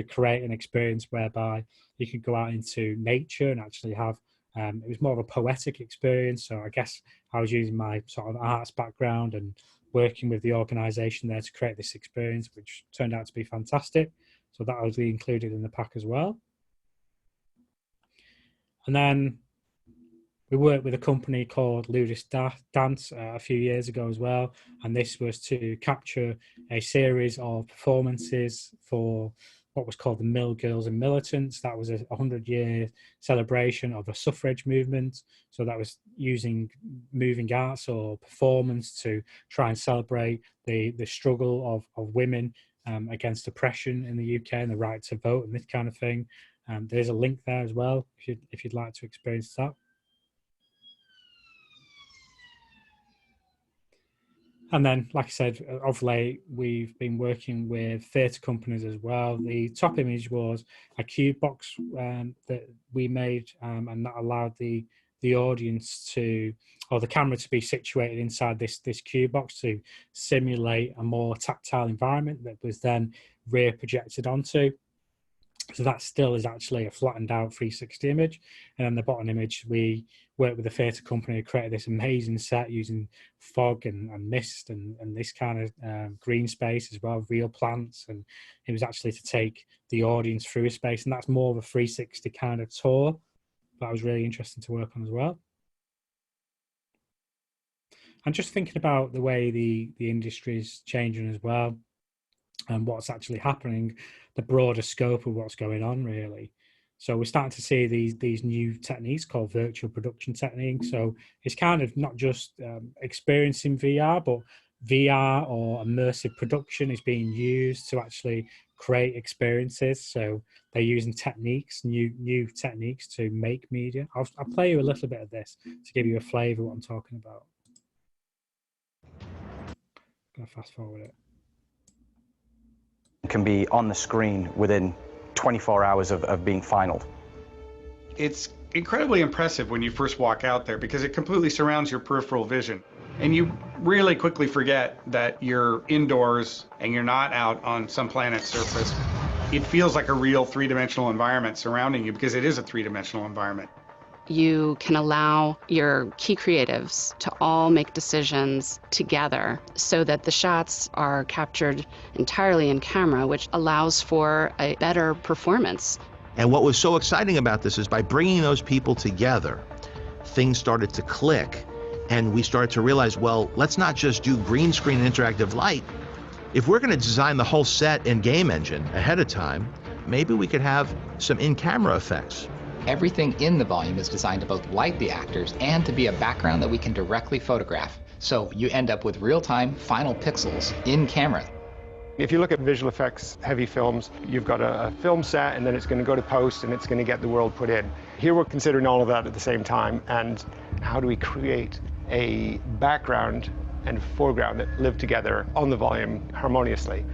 create an experience whereby you could go out into nature and actually have it was more of a poetic experience. So I guess I was using my sort of arts background and working with the organisation there to create this experience, which turned out to be fantastic. So that will be included in the pack as well. And then we worked with a company called Ludus Dance a few years ago as well. And this was to capture a series of performances for what was called the Mill Girls and Militants. That was a 100-year celebration of the suffrage movement. So that was using moving arts or performance to try and celebrate the struggle of women against oppression in the UK and the right to vote and this kind of thing. There's a link there as well if you'd like to experience that. And then, like I said, of late, we've been working with theatre companies as well. The top image was a cube box that we made, and that allowed the audience or the camera to be situated inside this cube box to simulate a more tactile environment that was then rear projected onto. So that still is actually a flattened out 360 image. And then the bottom image, we worked with a theatre company who created this amazing set using fog and mist and this kind of green space as well, real plants. And it was actually to take the audience through a space. And that's more of a 360 kind of tour. That was really interesting to work on as well. And just thinking about the way the industry is changing as well, and what's actually happening, the broader scope of what's going on, really. So we're starting to see these new techniques called virtual production techniques. So it's kind of not just experiencing VR, but VR or immersive production is being used to actually create experiences. So they're using techniques, new techniques to make media. I'll play you a little bit of this to give you a flavour of what I'm talking about. I'm going to fast forward it. Can be on the screen within 24 hours of being finaled. It's incredibly impressive when you first walk out there because it completely surrounds your peripheral vision. And you really quickly forget that you're indoors and you're not out on some planet's surface. It feels like a real three-dimensional environment surrounding you because it is a three-dimensional environment. You can allow your key creatives to all make decisions together so that the shots are captured entirely in camera, which allows for a better performance. And what was so exciting about this is by bringing those people together, things started to click, and we started to realize, well, let's not just do green screen and interactive light. If we're going to design the whole set and game engine ahead of time, maybe we could have some in-camera effects. Everything in the volume is designed to both light the actors and to be a background that we can directly photograph. So you end up with real-time final pixels in camera. If you look at visual effects heavy films, you've got a film set and then it's going to go to post and it's going to get the world put in. Here we're considering all of that at the same time, and how do we create a background and foreground that live together on the volume harmoniously.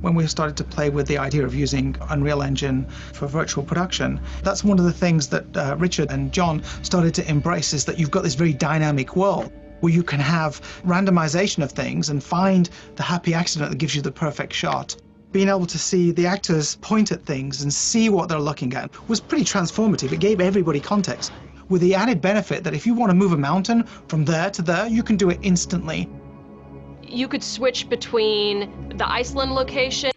When we started to play with the idea of using Unreal Engine for virtual production, that's one of the things that Richard and John started to embrace, is that you've got this very dynamic world where you can have randomization of things and find the happy accident that gives you the perfect shot. Being able to see the actors point at things and see what they're looking at was pretty transformative. It gave everybody context, with the added benefit that if you want to move a mountain from there to there, you can do it instantly. You could switch between the Iceland location.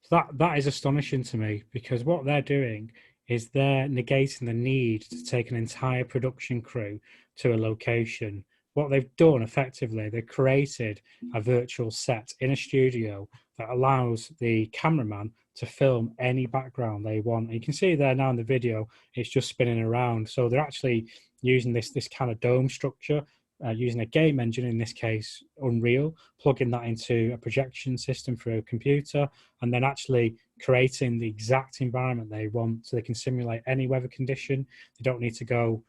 That is astonishing to me, because what they're doing is they're negating the need to take an entire production crew to a location what they've done effectively, they've created a virtual set in a studio that allows the cameraman to film any background they want. And you can see there now in the video, it's just spinning around. So they're actually using this kind of dome structure, using a game engine, in this case Unreal, plugging that into a projection system through a computer, and then actually creating the exact environment they want, so they can simulate any weather condition. They don't need to go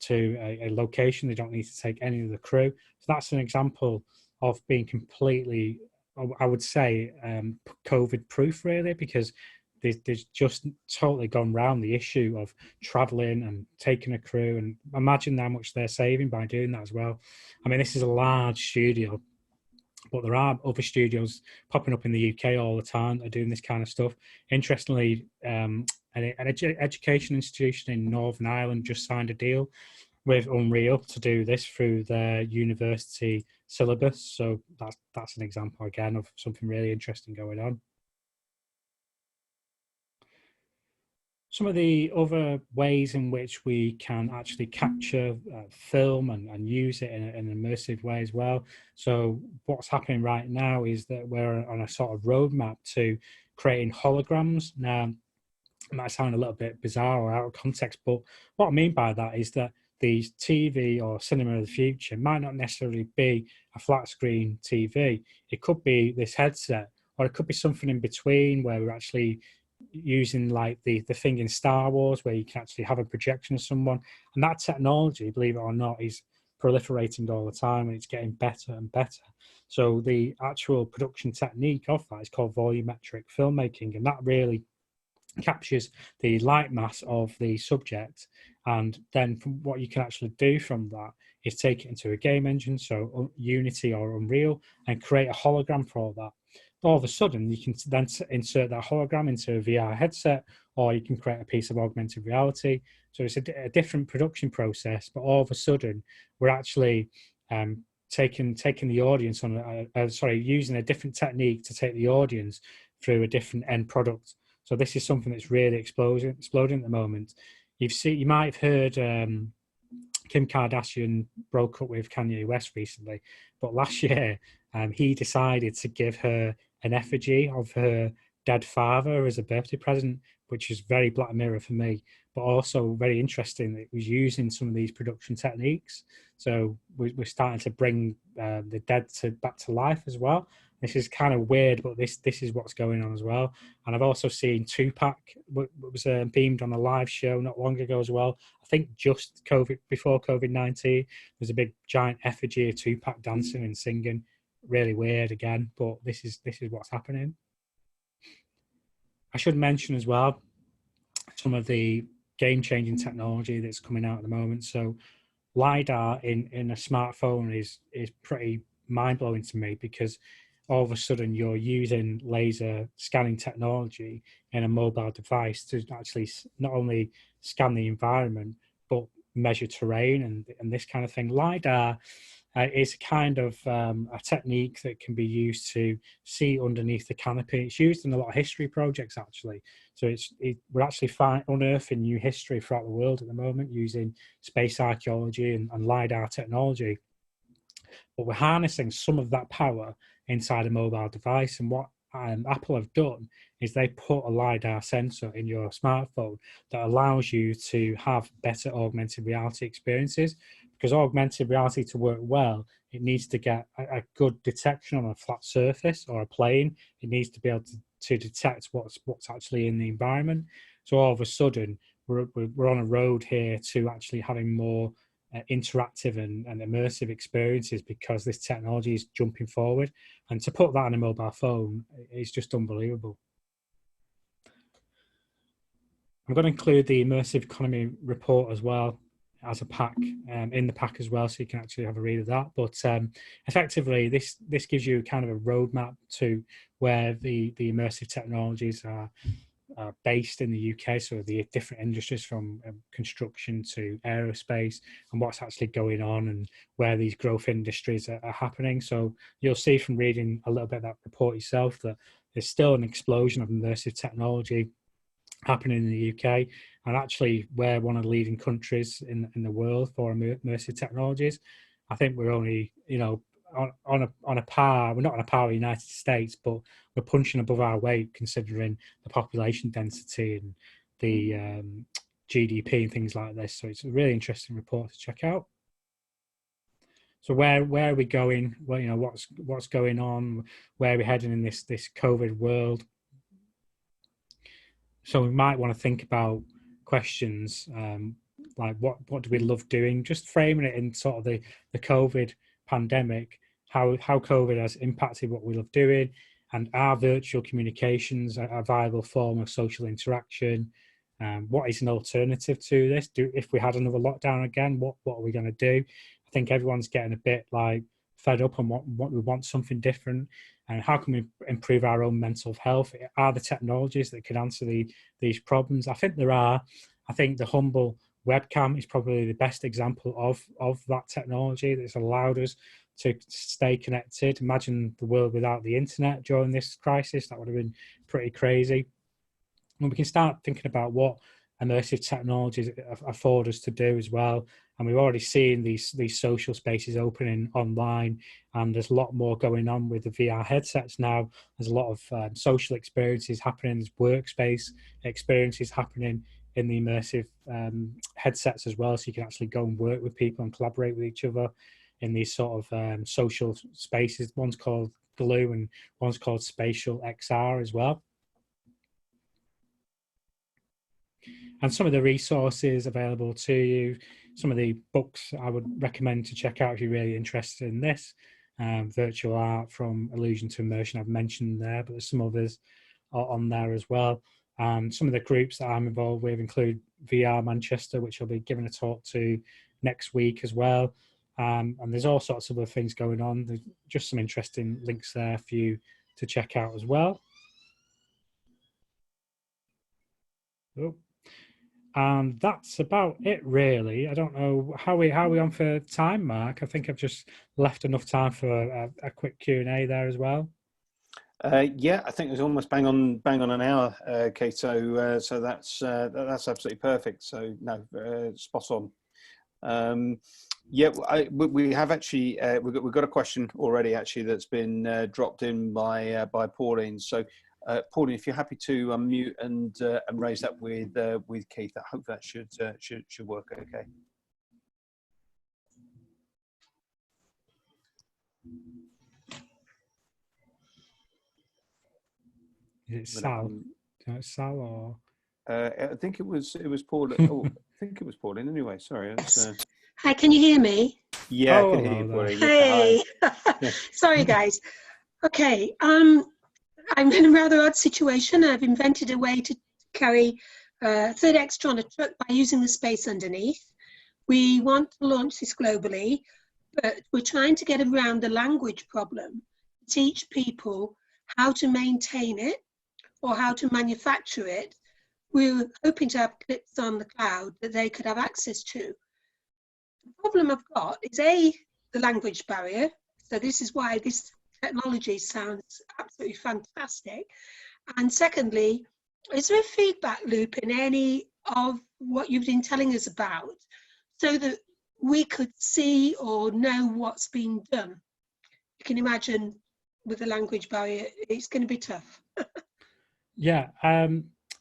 to a location, they don't need to take any of the crew. So that's an example of being completely, I would say, COVID proof, really, because there's just totally gone round the issue of traveling and taking a crew, and imagine how much they're saving by doing that as well. I mean, this is a large studio, but there are other studios popping up in the UK all the time that are doing this kind of stuff. Interestingly, an education institution in Northern Ireland just signed a deal with Unreal to do this through their university syllabus. So that's an example again of something really interesting going on. Some of the other ways in which we can actually capture film and use it in an immersive way as well. So what's happening right now is that we're on a sort of roadmap to creating holograms. Now, it might sound a little bit bizarre or out of context, but what I mean by that is that the TV or cinema of the future might not necessarily be a flat screen TV. It could be this headset, or it could be something in between where we're actually using like the thing in Star Wars where you can actually have a projection of someone. And that technology, believe it or not, is proliferating all the time, and it's getting better and better. So the actual production technique of that is called volumetric filmmaking, and that really captures the light mass of the subject. And then from what you can actually do from that is take it into a game engine, so Unity or Unreal, and create a hologram for all that. All of a sudden, you can then insert that hologram into a VR headset, or you can create a piece of augmented reality. So it's a different production process, but all of a sudden, we're actually taking the audience on, using a different technique to take the audience through a different end product. So this is something that's really exploding at the moment. You might have heard Kim Kardashian broke up with Kanye West recently, but last year he decided to give her an effigy of her dead father as a birthday present, which is very Black Mirror for me, but also very interesting that it was using some of these production techniques. So we're starting to bring the dead back to life as well. This is kind of weird, but this is what's going on as well. And I've also seen Tupac was beamed on a live show not long ago as well. I think just before COVID-19, there's a big giant effigy of Tupac dancing and singing. Really weird again, but this is what's happening. I should mention as well some of the game-changing technology that's coming out at the moment. So LiDAR in a smartphone is pretty mind-blowing to me, because all of a sudden you're using laser scanning technology in a mobile device to actually not only scan the environment, but measure terrain and this kind of thing. LiDAR is kind of a technique that can be used to see underneath the canopy. It's used in a lot of history projects, actually. So we're actually unearthing new history throughout the world at the moment using space archaeology and LiDAR technology. But we're harnessing some of that power inside a mobile device. And what Apple have done is they put a LiDAR sensor in your smartphone that allows you to have better augmented reality experiences. Because augmented reality to work well, it needs to get a good detection on a flat surface or a plane. It needs to be able to detect what's actually in the environment. So all of a sudden, we're on a road here to actually having more interactive and immersive experiences, because this technology is jumping forward. And to put that on a mobile phone is just unbelievable. I'm going to include the Immersive Economy report as well as a pack in the pack as well, so you can actually have a read of that. But effectively, this gives you kind of a roadmap to where the immersive technologies are based in the UK, so the different industries from construction to aerospace, and what's actually going on and where these growth industries are happening. So you'll see from reading a little bit of that report yourself that there's still an explosion of immersive technology happening in the UK, and actually we're one of the leading countries in the world for immersive technologies. I think we're only, on a par. We're not on a par with the United States, but we're punching above our weight considering the population density and the GDP and things like this. So it's a really interesting report to check out. So where are we going? Well, what's going on? Where are we heading in this COVID world? So we might want to think about questions like what do we love doing? Just framing it in sort of the COVID pandemic, how COVID has impacted what we love doing, and are virtual communications a viable form of social interaction? What is an alternative to this? If we had another lockdown again, what are we going to do? I think everyone's getting a bit like fed up and what we want something different. And how can we improve our own mental health? Are there technologies that can answer these problems? I think there are. I think the Humble webcam is probably the best example of that technology that's allowed us to stay connected. Imagine the world without the internet during this crisis. That would have been pretty crazy. And we can start thinking about what immersive technologies afford us to do as well. And we've already seen these social spaces opening online, and there's a lot more going on with the VR headsets now. There's a lot of social experiences happening, there's workspace experiences happening in the immersive headsets as well, so you can actually go and work with people and collaborate with each other in these sort of social spaces. One's called Glue and one's called Spatial XR as well. And some of the resources available to you, some of the books I would recommend to check out if you're really interested in this. Virtual art from illusion to immersion, I've mentioned there, but there's some others on there as well. Some of the groups that I'm involved with include VR Manchester, which I'll be giving a talk to next week as well. And there's all sorts of other things going on. There's just some interesting links there for you to check out as well. Oh. And that's about it, really. I don't know how we on for time, Mark. I think I've just left enough time for a quick Q&A there as well. Yeah, I think it was almost bang on an hour, Kate. So that's absolutely perfect. So no, spot on. Yeah, we have actually we've got a question already actually that's been dropped in by Pauline. So. Pauline, if you're happy to unmute and raise that with Keith, I hope that should work okay. Is it Sal? Sal or? I think it was Pauline. Oh, I think it was Pauline. Anyway, sorry. Hi, can you hear me? Yeah, I can hear you, Pauline. Hey, yeah, sorry guys. Okay, I'm in a rather odd situation. I've invented a way to carry a third extra on a truck by using the space underneath. We want to launch this globally, but we're trying to get around the language problem, teach people how to maintain it or how to manufacture it. We're hoping to have clips on the cloud that they could have access to. The problem I've got is the language barrier. So this is why this technology sounds absolutely fantastic. And secondly, is there a feedback loop in any of what you've been telling us about so that we could see or know what's being done? You can imagine with the language barrier, it's going to be tough. Yeah,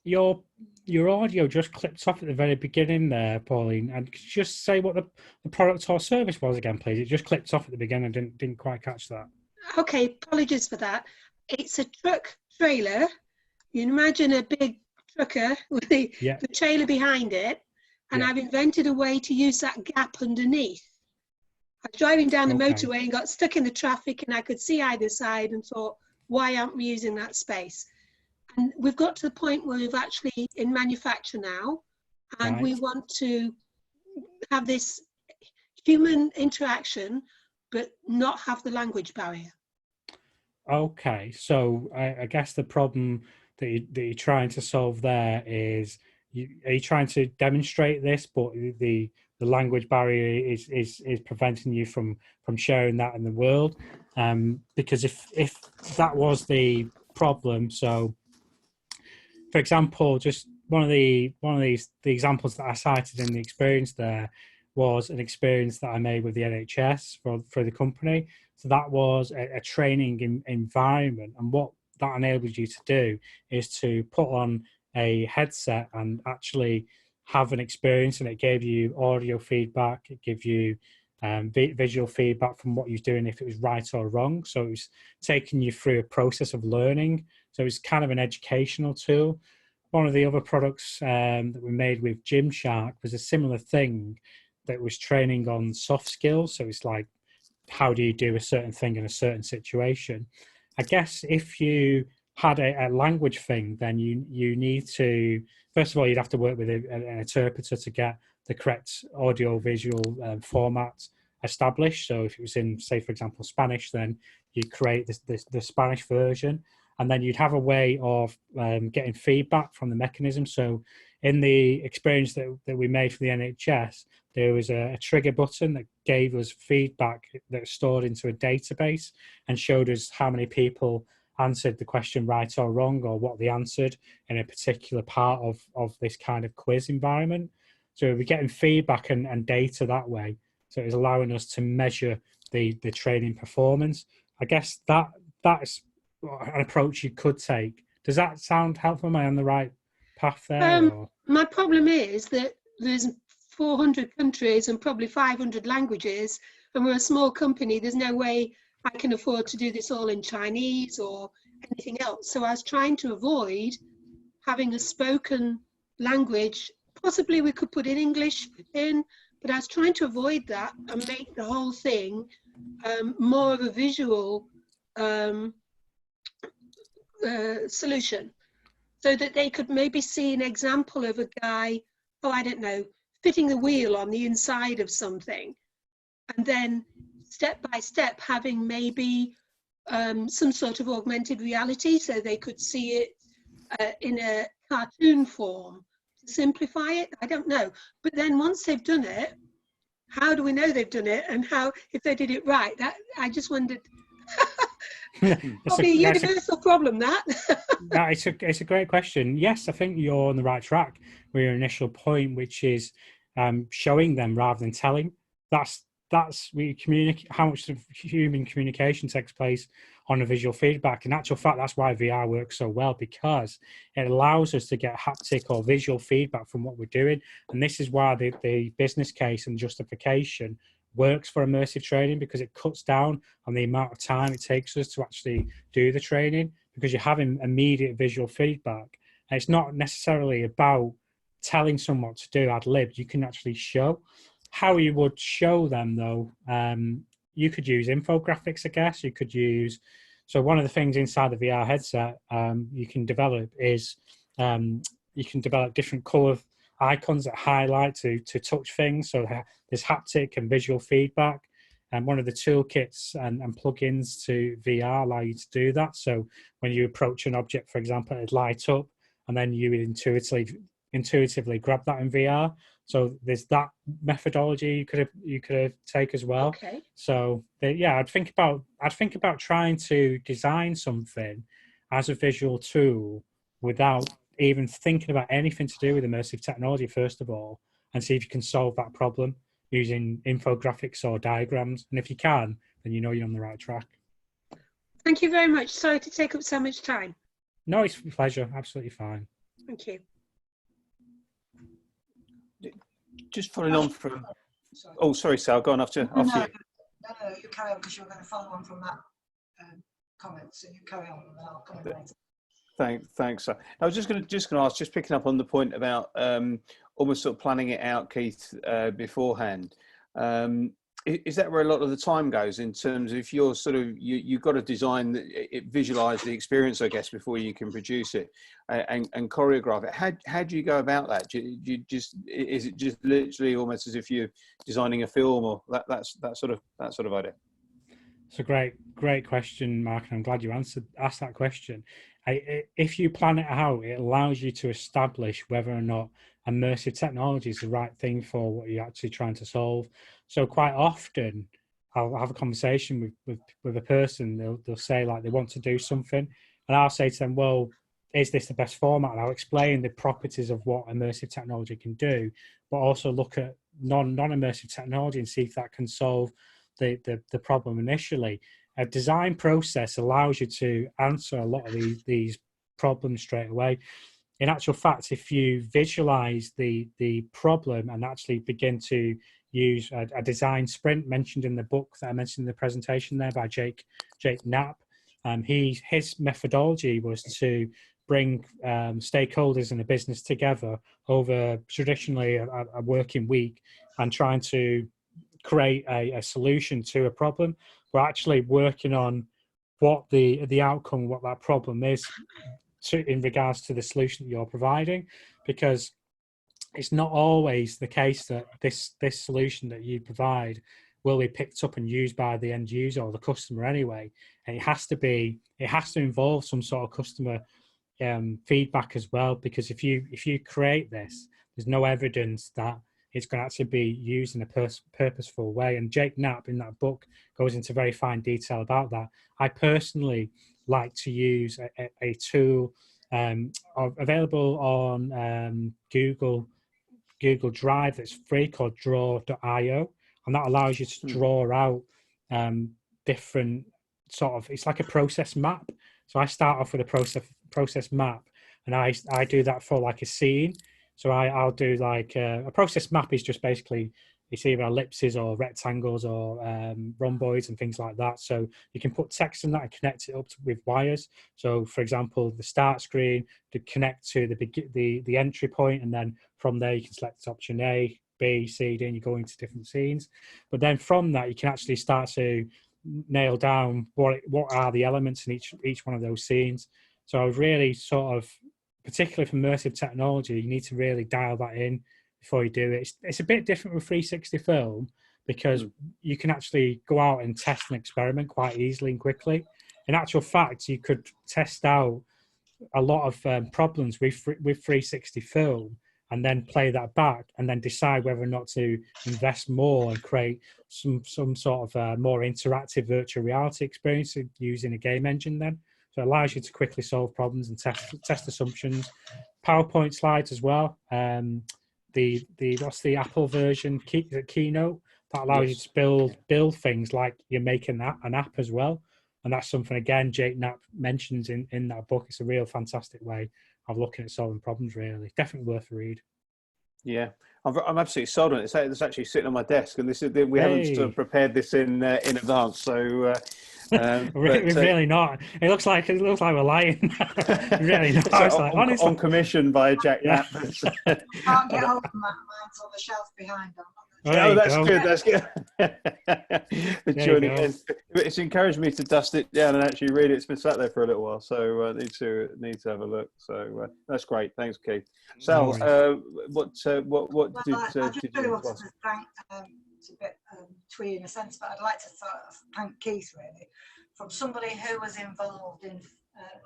your audio just clipped off at the very beginning there, Pauline. And could you just say what the product or service was again, please? It just clipped off at the beginning. I didn't quite catch that. Okay, apologies for that. It's a truck trailer. You can imagine a big trucker with the trailer behind it, and I've invented a way to use that gap underneath. I was driving down the motorway and got stuck in the traffic, and I could see either side and thought, why aren't we using that space? And we've got to the point where we've actually in manufacture now, and we want to have this human interaction but not have the language barrier. Okay, so I guess the problem that you're trying to solve there is, are you trying to demonstrate this, but the language barrier is preventing you from sharing that in the world? Because if that was the problem, so for example, just one of the examples that I cited in the experience there was an experience that I made with the NHS for the company. So that was a training environment, and what that enables you to do is to put on a headset and actually have an experience, and it gave you audio feedback, it gave you visual feedback from what you're doing, if it was right or wrong. So it was taking you through a process of learning. So it was kind of an educational tool. One of the other products that we made with Gymshark was a similar thing that was training on soft skills. So it's like, how do you do a certain thing in a certain situation? I guess if you had a language thing, then you need to, first of all, you'd have to work with an interpreter to get the correct audio visual format established. So if it was in, say, for example, Spanish, then you create the Spanish version, and then you'd have a way of getting feedback from the mechanism. So in the experience that we made for the NHS, there was a trigger button that gave us feedback that was stored into a database and showed us how many people answered the question right or wrong, or what they answered in a particular part of this kind of quiz environment. So we're getting feedback and data that way. So it's allowing us to measure the training performance. I guess that's an approach you could take. Does that sound helpful? Am I on the right path there? My problem is that there's 400 countries and probably 500 languages, and we're a small company. There's no way I can afford to do this all in Chinese or anything else. So I was trying to avoid having a spoken language. Possibly we could put in English in, but I was trying to avoid that and make the whole thing more of a visual solution, so that they could maybe see an example of a guy, oh, I don't know, fitting the wheel on the inside of something, and then step by step having maybe some sort of augmented reality, so they could see it in a cartoon form to simplify it. I don't know. But then once they've done it, how do we know they've done it, and how, if they did it right? That I just wondered. Probably a universal problem, that. It's a great question. Yes, I think you're on the right track with your initial point, which is showing them rather than telling. That's we communicate, how much of human communication takes place on a visual feedback. In actual fact, that's why VR works so well, because it allows us to get haptic or visual feedback from what we're doing. And this is why the business case and justification works for immersive training, because it cuts down on the amount of time it takes us to actually do the training, because you're having immediate visual feedback. And it's not necessarily about telling someone what to do ad lib. You can actually show. How you would show them, though, you could use infographics, I guess. You could use, so one of the things inside the VR headset you can develop is you can develop different color icons that highlight to touch things. So there's haptic and visual feedback. And one of the toolkits and plugins to VR allow you to do that. So when you approach an object, for example, it'd light up, and then you would intuitively grab that in VR. So there's that methodology you could take as well. Okay. So yeah, I'd think about trying to design something as a visual tool without even thinking about anything to do with immersive technology, first of all, and see if you can solve that problem using infographics or diagrams. And if you can, then you know you're on the right track. Thank you very much. Sorry to take up so much time. No, it's a pleasure. Absolutely fine. Thank you. Just following on from, oh, sorry, Sal, go on after you. No, you carry on, because you're going to follow on from that comment. So you carry on, and then I'll comment later. Thanks. I was just going to ask, just picking up on the point about almost sort of planning it out, Keith, beforehand. Is that where a lot of the time goes, in terms of, if you're sort of, you've got to design it, visualize the experience, I guess, before you can produce it and choreograph it. How do you go about that? Is it just literally almost as if you're designing a film, or that sort of idea? It's a great question, Mark, and I'm glad you asked that question. If you plan it out, it allows you to establish whether or not immersive technology is the right thing for what you're actually trying to solve. So quite often, I'll have a conversation with a person. They'll say, like, they want to do something, and I'll say to them, well, is this the best format? And I'll explain the properties of what immersive technology can do, but also look at non-immersive technology and see if that can solve the problem initially. A design process allows you to answer a lot of these problems straight away. In actual fact, if you visualize the problem and actually begin to use a design sprint mentioned in the book that I mentioned in the presentation there by Jake Knapp, his methodology was to bring stakeholders in a business together over traditionally a working week and trying to create a solution to a problem. We're actually working on what the outcome, what that problem is in regards to the solution that you're providing, because it's not always the case that this solution that you provide will be picked up and used by the end user or the customer anyway. And it has to involve some sort of customer feedback as well, because if you create this, there's no evidence that it's going to actually be used in a purposeful way. And Jake Knapp in that book goes into very fine detail about that. I personally like to use a tool available on Google Drive that's free called draw.io, and that allows you to draw out different sort of, it's like a process map. So I start off with a process map, and I do that for like a scene. So I'll do like a process map is just basically, it's either ellipses or rectangles or rhomboids and things like that. So you can put text in that and connect it up with wires. So for example, the start screen to connect to the entry point, and then from there you can select option A, B, C, D, and you go into different scenes. But then from that you can actually start to nail down what are the elements in each one of those scenes. So I would really sort of, particularly for immersive technology, you need to really dial that in before you do it. It's a bit different with 360 film because you can actually go out and test and experiment quite easily and quickly. In actual fact, you could test out a lot of problems with 360 film and then play that back and then decide whether or not to invest more and create some sort of more interactive virtual reality experience using a game engine then. So it allows you to quickly solve problems and test assumptions. PowerPoint slides as well. What's the Apple version? Keynote that allows you to build things like you're making an app as well. And that's something again Jake Knapp mentions in that book. It's a real fantastic way of looking at solving problems. Really, definitely worth a read. Yeah, I'm absolutely sold on it. It's actually sitting on my desk, and we haven't sort of prepared this in advance. So really not. It looks like we're lying. Really not. It's on commission by Jack Knapp. Can't get hold of that. Mine's on the shelf behind them. Oh, that's good. That's good. It's encouraged me to dust it down and actually read it. It's been sat there for a little while, so need to have a look. So that's great. Thanks, Keith. Sal, what did you ask? Thank. It's a bit twee in a sense, but I'd like to sort of thank Keith really, from somebody who was involved in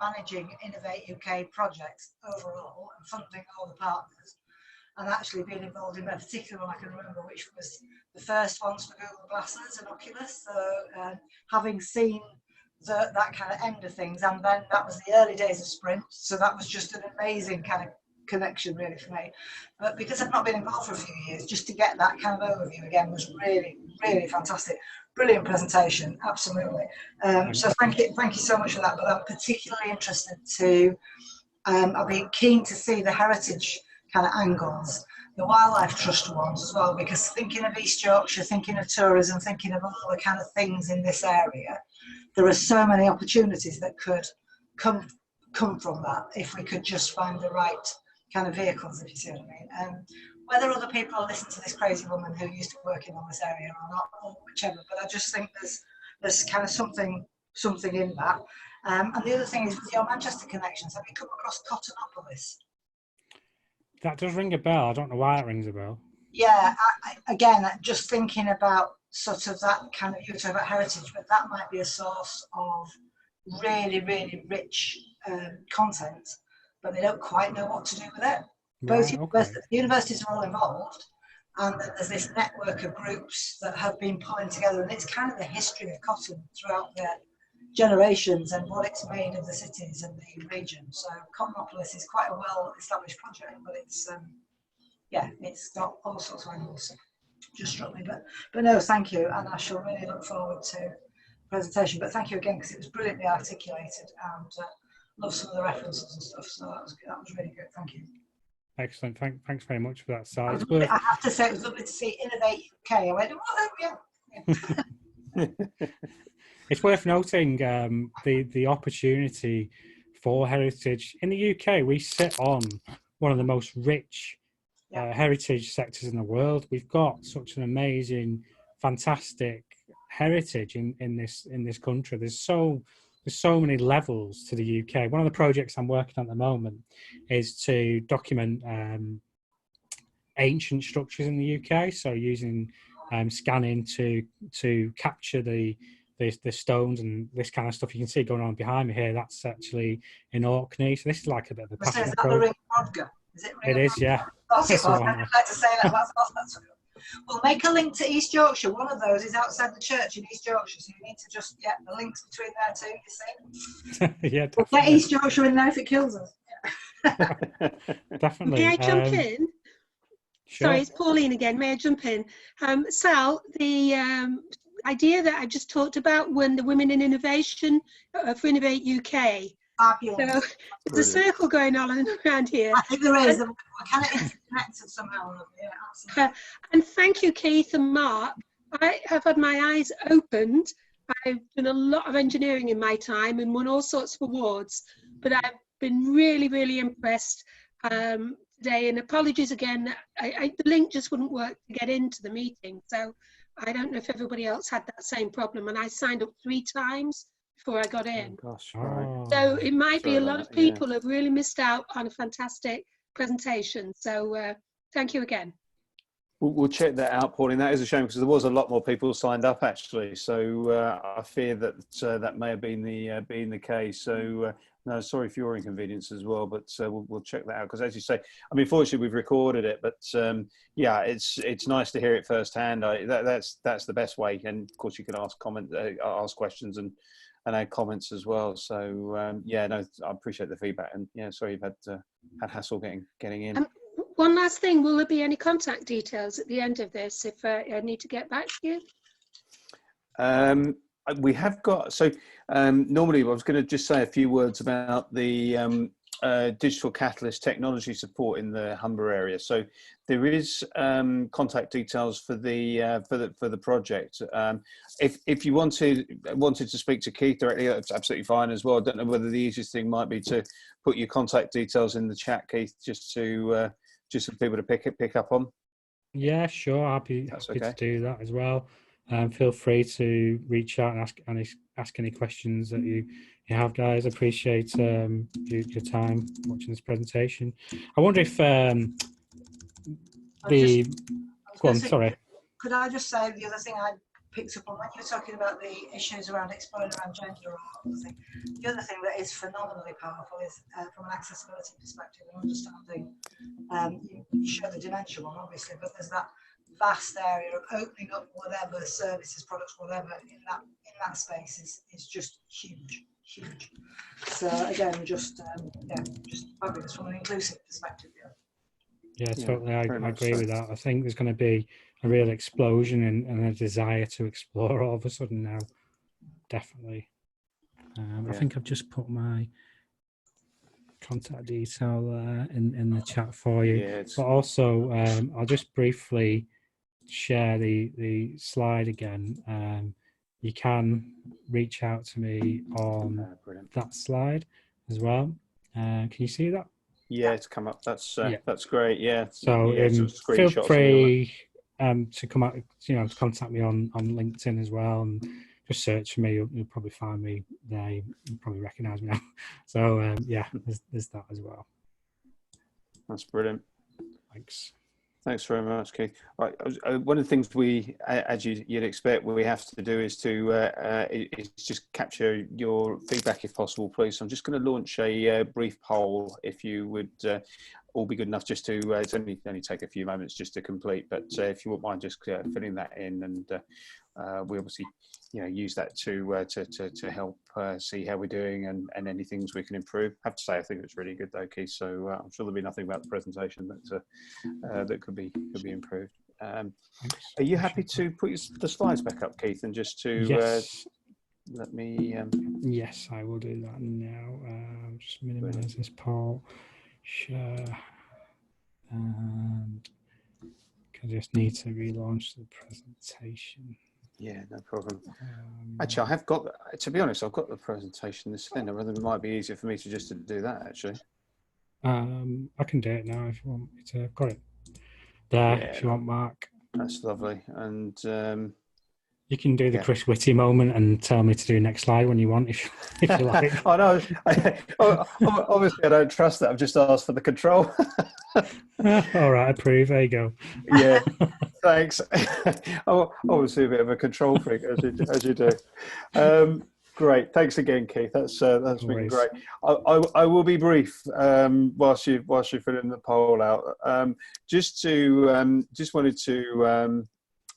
managing Innovate UK projects overall and funding all the partners, and actually being involved in a particular one I can remember, which was the first ones for Google Glasses and Oculus. So having seen that kind of end of things, and then that was the early days of Sprint, so that was just an amazing kind of connection really for me. But because I've not been involved for a few years, just to get that kind of overview again was really, really fantastic. Brilliant presentation, absolutely. So thank you so much for that. But I'm particularly interested to, I'll be keen to see the heritage kind of angles, the Wildlife Trust ones as well, because thinking of East Yorkshire, thinking of tourism, thinking of all the kind of things in this area, there are so many opportunities that could come from that if we could just find the right kind of vehicles, if you see what I mean. Whether other people listen to this crazy woman who used to work in all this area or not, or whichever, but I just think there's kind of something in that. And the other thing is with your Manchester connections, have you come across Cottonopolis? That does ring a bell. I don't know why it rings a bell. Yeah, again, just thinking about sort of that kind of, you were talking about heritage, but that might be a source of really, really rich content, but they don't quite know what to do with it. Both universities are all involved, and there's this network of groups that have been pulling together, and it's kind of the history of cotton throughout the generations and what it's made of the cities and the region. So Cottonopolis is quite a well-established project, but it's it's got all sorts of angles. just struck me. But no, thank you, and I shall really look forward to the presentation. But thank you again, because it was brilliantly articulated, and love some of the references and stuff. So that was really good. Thank you. Excellent. Thanks very much for that, Si. I have to say, it was lovely to see Innovate UK. I went, oh, yeah. It's worth noting the opportunity for heritage in the UK. We sit on one of the most rich heritage sectors in the world. We've got such an amazing, fantastic heritage in this country. There's so many levels to the UK. One of the projects I'm working on at the moment is to document ancient structures in the UK. So using scanning to capture the stones and this kind of stuff you can see going on behind me here. That's actually in Orkney. So this is like a bit of a passion Is that the Ring of Rodger? Is it Ring It is, yeah. That's it. I'd like to say that. That's we'll make a link to East Yorkshire. One of those is outside the church in East Yorkshire, so you need to just get the links between there too, you see. Yeah, definitely. We'll get East Yorkshire in there if it kills us. Definitely. May I jump in? Sure. Sorry, it's Pauline again. May I jump in? Sal, the idea that I just talked about when the Women in Innovation for Innovate UK. So there's a circle going on around here. I think there is. We're kind of interconnected somehow. Yeah, absolutely. And thank you, Keith and Mark. I have had my eyes opened. I've done a lot of engineering in my time and won all sorts of awards, but I've been really, really impressed today. And apologies again, the link just wouldn't work to get into the meeting. So I don't know if everybody else had that same problem. And I signed up 3 times before I got in. Oh, gosh, right. So it might Sorry be a about lot of that, yeah. people have really missed out on a fantastic presentation. So thank you again. We'll check that out, Pauline. That is a shame because there was a lot more people signed up actually. So I fear that that may have been the case. So no, sorry for your inconvenience as well. But we'll check that out because, as you say, I mean, fortunately we've recorded it. But yeah, it's nice to hear it firsthand. That's the best way. And of course, you can ask questions and add comments as well. So yeah, no, I appreciate the feedback. And yeah, sorry you've had hassle getting in. One last thing, will there be any contact details at the end of this if I need to get back to you? We have got, so normally I was going to just say a few words about the digital catalyst technology support in the Humber area. So there is contact details for the project. If you wanted to speak to Keith directly, that's absolutely fine as well. I don't know whether the easiest thing might be to put your contact details in the chat, Keith, just for people to pick up on. Yeah, sure. Happy to do that as well. Feel free to reach out and ask any questions that you have, guys. Appreciate your time watching this presentation. I wonder if sorry. Could I just say the other thing I picked up on when you were talking about the issues around exploring around gender or other thing. The other thing that is phenomenally powerful is from an accessibility perspective and understanding. You show the dementia one, obviously, but there's that vast area of opening up whatever services, products, whatever in that space is just huge. So again, just fabulous from an inclusive perspective. Yeah, totally. I agree with that. I think there's going to be a real explosion and a desire to explore all of a sudden now. Definitely. I think I've just put my contact detail in the chat for you. Yeah, but also, I'll just briefly share the slide again. You can reach out to me on that slide as well. Can you see that? Yeah, it's come up. That's great. Yeah. So feel free to come out, to contact me on LinkedIn as well, and just search for me. You'll probably find me there. You'll probably recognise me now. So yeah, there's that as well. That's brilliant. Thanks very much, Keith. Right, one of the things we, as you'd expect, we have to do is is just capture your feedback if possible, please. So I'm just going to launch a brief poll. If you would all be good enough just to, it's only take a few moments just to complete, but if you wouldn't mind just filling that in, and we obviously use that to help see how we're doing and any things we can improve. I have to say, I think it's really good though, Keith. So I'm sure there'll be nothing about the presentation that could be improved. Are you happy to put the slides back up, Keith, and just to Yes. let me... Yes, I will do that now. Just minimize this part, share, and I just need to relaunch the presentation. Yeah, no problem. Actually, I have got, to be honest, I've got the presentation this thing. I think it might be easier for me to just do that, actually. I can do it now if you want me to. Got it there, if you want, Mark. That's lovely. And you can do the Chris Whitty moment and tell me to do next slide when you want, if you like. I know. Obviously, I don't trust that. I've just asked for the control. All right, approve. There you go. Yeah, thanks. I was a bit of a control freak, as you do. Great. Thanks again, Keith. That's been great. I will be brief whilst you fill in the poll out. Just wanted to.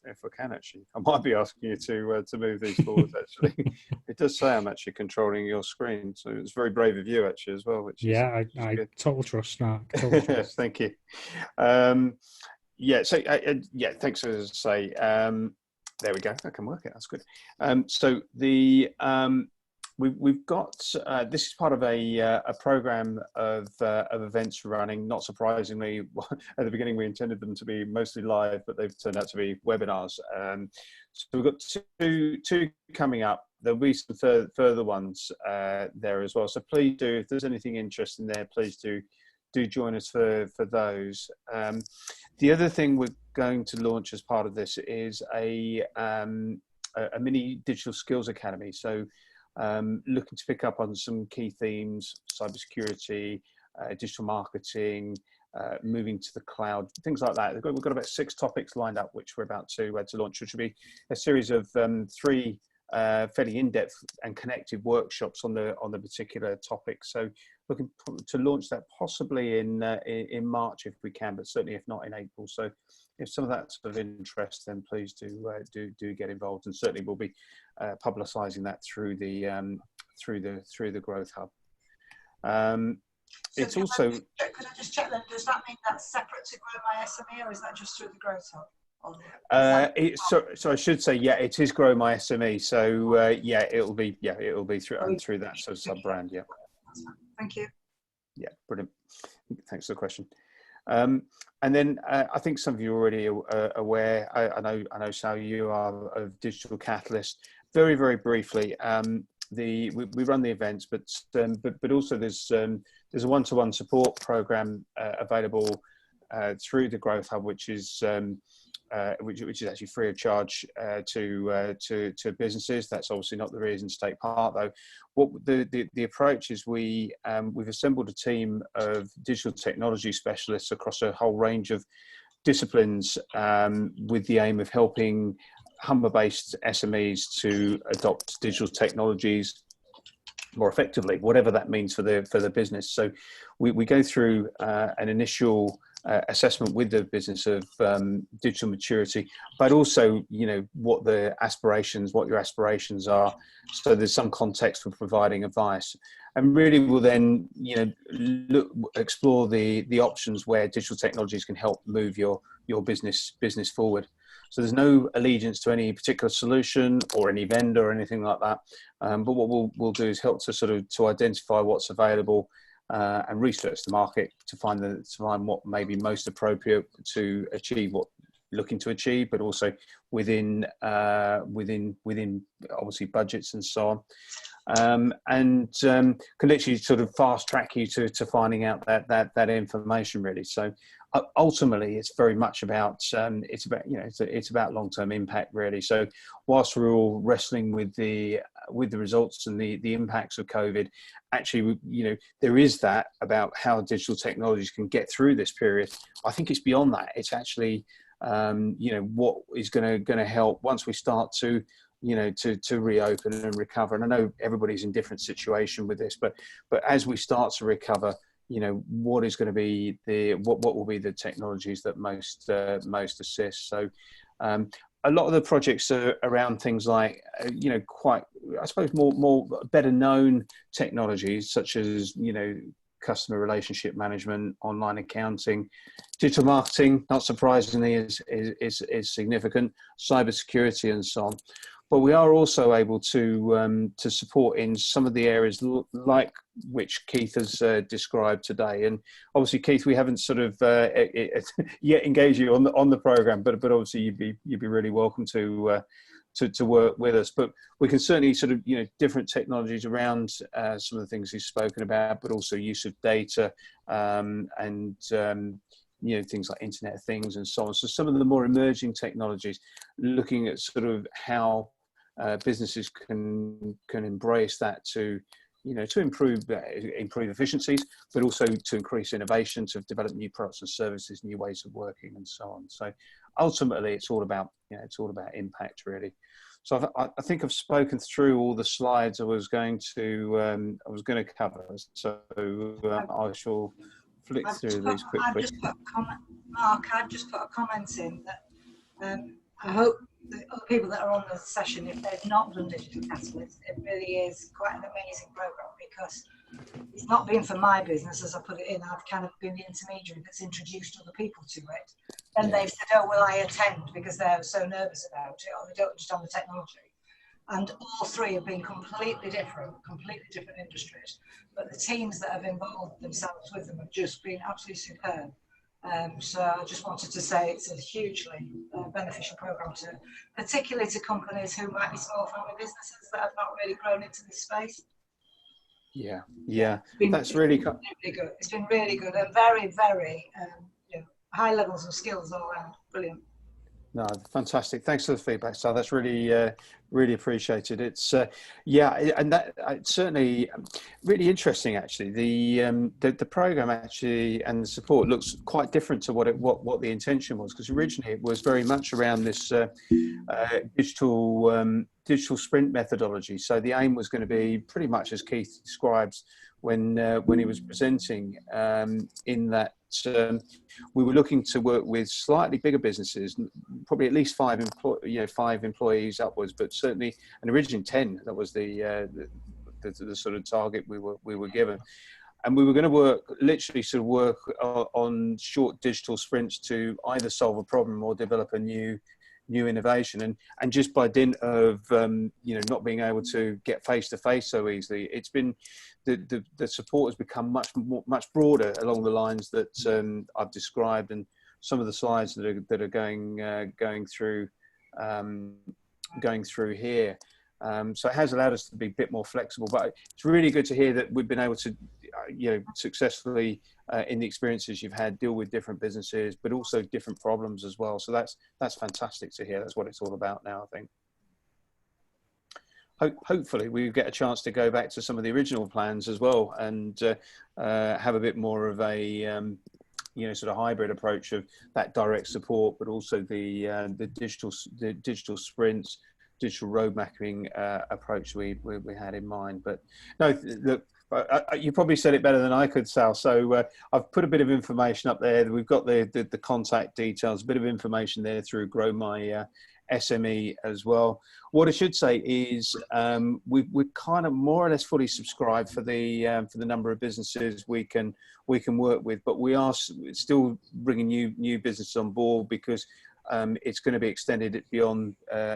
If I can, actually, I might be asking you to move these forwards. Actually, it does say I'm actually controlling your screen, so it's very brave of you, actually, as well. Which I total trust, Mark. Total trust. Thank you. Yeah. So yeah, thanks for say. There we go. I can work it. That's good. So the we've got this is part of a program of events running. Not surprisingly, at the beginning we intended them to be mostly live, but they've turned out to be webinars. So we've got two coming up. There'll be some further ones there as well. So please do, if there's anything interesting there, please do join us for those. The other thing we're going to launch as part of this is a mini digital skills academy. So looking to pick up on some key themes: cybersecurity, digital marketing, moving to the cloud, things like that. We've got about 6 topics lined up, which we're about to launch, which will be a series of 3 fairly in-depth and connected workshops on the particular topic. So looking to launch that possibly in March if we can, but certainly if not in April. So if some of that's of interest, then please do get involved, and certainly we'll be publicising that through the Growth Hub. So it's also. Could I just check then? Does that mean that's separate to Grow My SME, or is that just through the Growth Hub? So I should say, yeah, it is Grow My SME. So yeah, it'll be through that sort of sub brand. Yeah. Thank you. Yeah, brilliant. Thanks for the question. And then I think some of you are already aware. I know Sal, you are of Digital Catalyst. Very, very briefly, we run the events, but also there's a one-to-one support program available through the Growth Hub, which is actually free of charge to businesses. That's obviously not the reason to take part, though. What the approach is, we've assembled a team of digital technology specialists across a whole range of disciplines with the aim of helping Humber-based SMEs to adopt digital technologies more effectively, whatever that means for the business. So we go through an initial assessment with the business of digital maturity, but also, what your aspirations are. So there's some context for providing advice, and really we'll then, explore the options where digital technologies can help move your business forward. So there's no allegiance to any particular solution or any vendor or anything like that. But what we'll do is help to identify what's available and research the market to find what may be most appropriate to achieve what you're looking to achieve, but also within obviously budgets and so on. And can literally sort of fast track you to finding out that information, really. So ultimately, it's very much about it's about long-term impact, really. So whilst we're all wrestling with the results and the impacts of COVID, actually, there is that about how digital technologies can get through this period. I think it's beyond that. It's actually what is going to help once we start to reopen and recover. And I know everybody's in different situation with this, but as we start to recover, what is going to be what will be the technologies that most assist. So a lot of the projects are around things like quite, I suppose, more better known technologies, such as customer relationship management, online accounting, digital marketing, not surprisingly, is significant, cybersecurity, and so on. But we are also able to support in some of the areas like which Keith has described today. And obviously, Keith, we haven't sort of yet engaged you on the program, but obviously you'd be really welcome to work with us. But we can certainly sort of, different technologies around some of the things he's spoken about, but also use of data and things like Internet of Things and so on. So some of the more emerging technologies, looking at sort of how businesses can embrace that to improve efficiencies, but also to increase innovation, to develop new products and services, new ways of working, and so on. So ultimately, it's all about impact, really. So I think I've spoken through all the slides I was going to cover. So I shall flick through these quickly. Mark, I've just put a comment in that I hope the other people that are on the session, if they've not done Digital Catalyst, it really is quite an amazing program, because it's not been for my business, as I put it in. I've kind of been the intermediary that's introduced other people to it. And they've said, oh, will I attend, because they're so nervous about it, or they don't understand the technology. And all three have been completely different industries. But the teams that have involved themselves with them have just been absolutely superb. So I just wanted to say it's a hugely beneficial program, particularly to companies who might be small family businesses that have not really grown into this space. Yeah, that's really good. It's been really good and very, very high levels of skills all around. Brilliant. No, fantastic. Thanks for the feedback, Sal. That's really, really appreciated. It's and that it's certainly really interesting. Actually, the program actually and the support looks quite different to what the intention was, because originally it was very much around this digital sprint methodology. So the aim was going to be pretty much as Keith describes when he was presenting, in that we were looking to work with slightly bigger businesses, probably at least 5 employees upwards, but certainly, and originally 10. That was the sort of target we were given. And we were going to literally work on short digital sprints to either solve a problem or develop a new innovation. And just by dint of not being able to get face to face so easily, it's been the support has become much broader along the lines that I've described, and some of the slides that are going through here. So it has allowed us to be a bit more flexible, but it's really good to hear that we've been able to successfully in the experiences you've had, deal with different businesses, but also different problems as well. So that's fantastic to hear. That's what it's all about now, I think. Hopefully we get a chance to go back to some of the original plans as well, and have a bit more of a sort of hybrid approach of that direct support, but also the digital sprints, digital road mapping approach we had in mind. But no, look, you probably said it better than I could, Sal. So I've put a bit of information up there. We've got the contact details, a bit of information there through Grow My SME as well. What I should say is we're kind of more or less fully subscribed for the number of businesses we can work with, but we are still bringing new businesses on board, because it's going to be extended beyond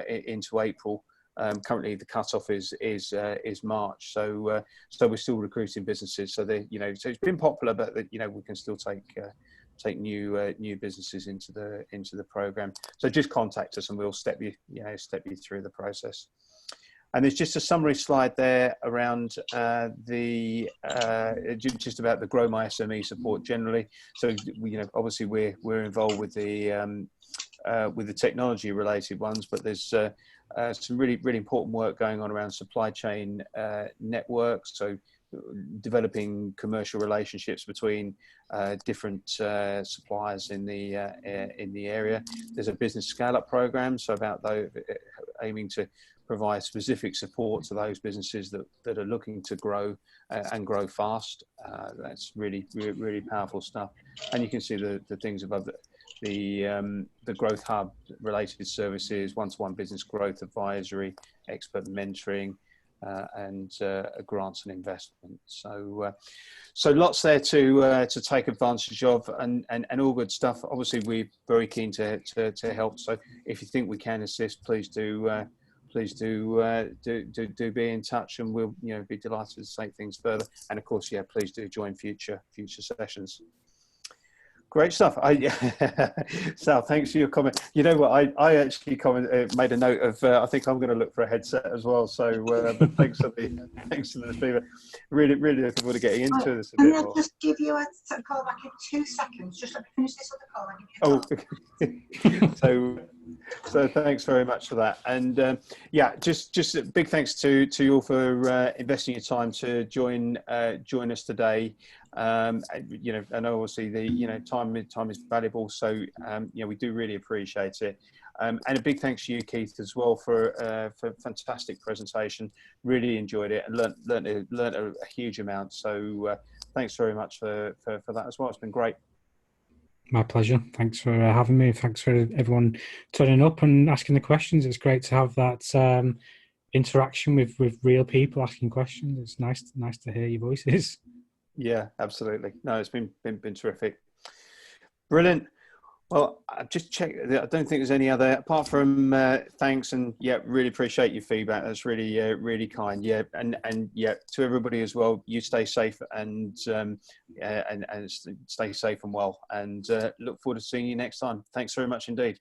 into April. Currently, the cutoff is March, so we're still recruiting businesses. So so it's been popular, but we can still take new businesses into the program. So just contact us and we'll step you through the process. And there's just a summary slide there around just about the Grow My SME support generally. So obviously we're involved with the technology related ones, but there's some really important work going on around supply chain networks. So developing commercial relationships between different suppliers in the area. There's a business scale-up program, so about those aiming to provide specific support to those businesses that are looking to grow and grow fast. That's really powerful stuff. And you can see the things above the growth hub related services, one-to-one business growth advisory, expert mentoring, and grants and investment. So so lots there to take advantage of, and all good stuff. Obviously, we're very keen to help. So if you think we can assist, please do be in touch, and we'll be delighted to take things further. And of course, yeah, please do join future sessions. Great stuff. Sal, thanks for your comment. You know what? I actually made a note of. I think I'm going to look for a headset as well. So, but thanks for the feedback. Really looking forward to getting into this a bit more. Can I just give you a call back in 2 seconds? Just let me finish this other call and give you a call. So thanks very much for that. And yeah, just a big thanks to you all for investing your time to join us today. And obviously the time is valuable, so we do really appreciate it. And a big thanks to you, Keith, as well for a fantastic presentation. Really enjoyed it and learnt a huge amount. So thanks very much for that as well. It's been great. My pleasure. Thanks for having me. Thanks for everyone turning up and asking the questions. It's great to have that interaction with real people asking questions. It's nice to hear your voices. Yeah, absolutely. No, it's been terrific. Brilliant. Well, I've just checked. I don't think there's any other, apart from thanks, and yeah, really appreciate your feedback. That's really kind. Yeah, and yeah, to everybody as well. You stay safe and stay safe and well. And look forward to seeing you next time. Thanks very much indeed.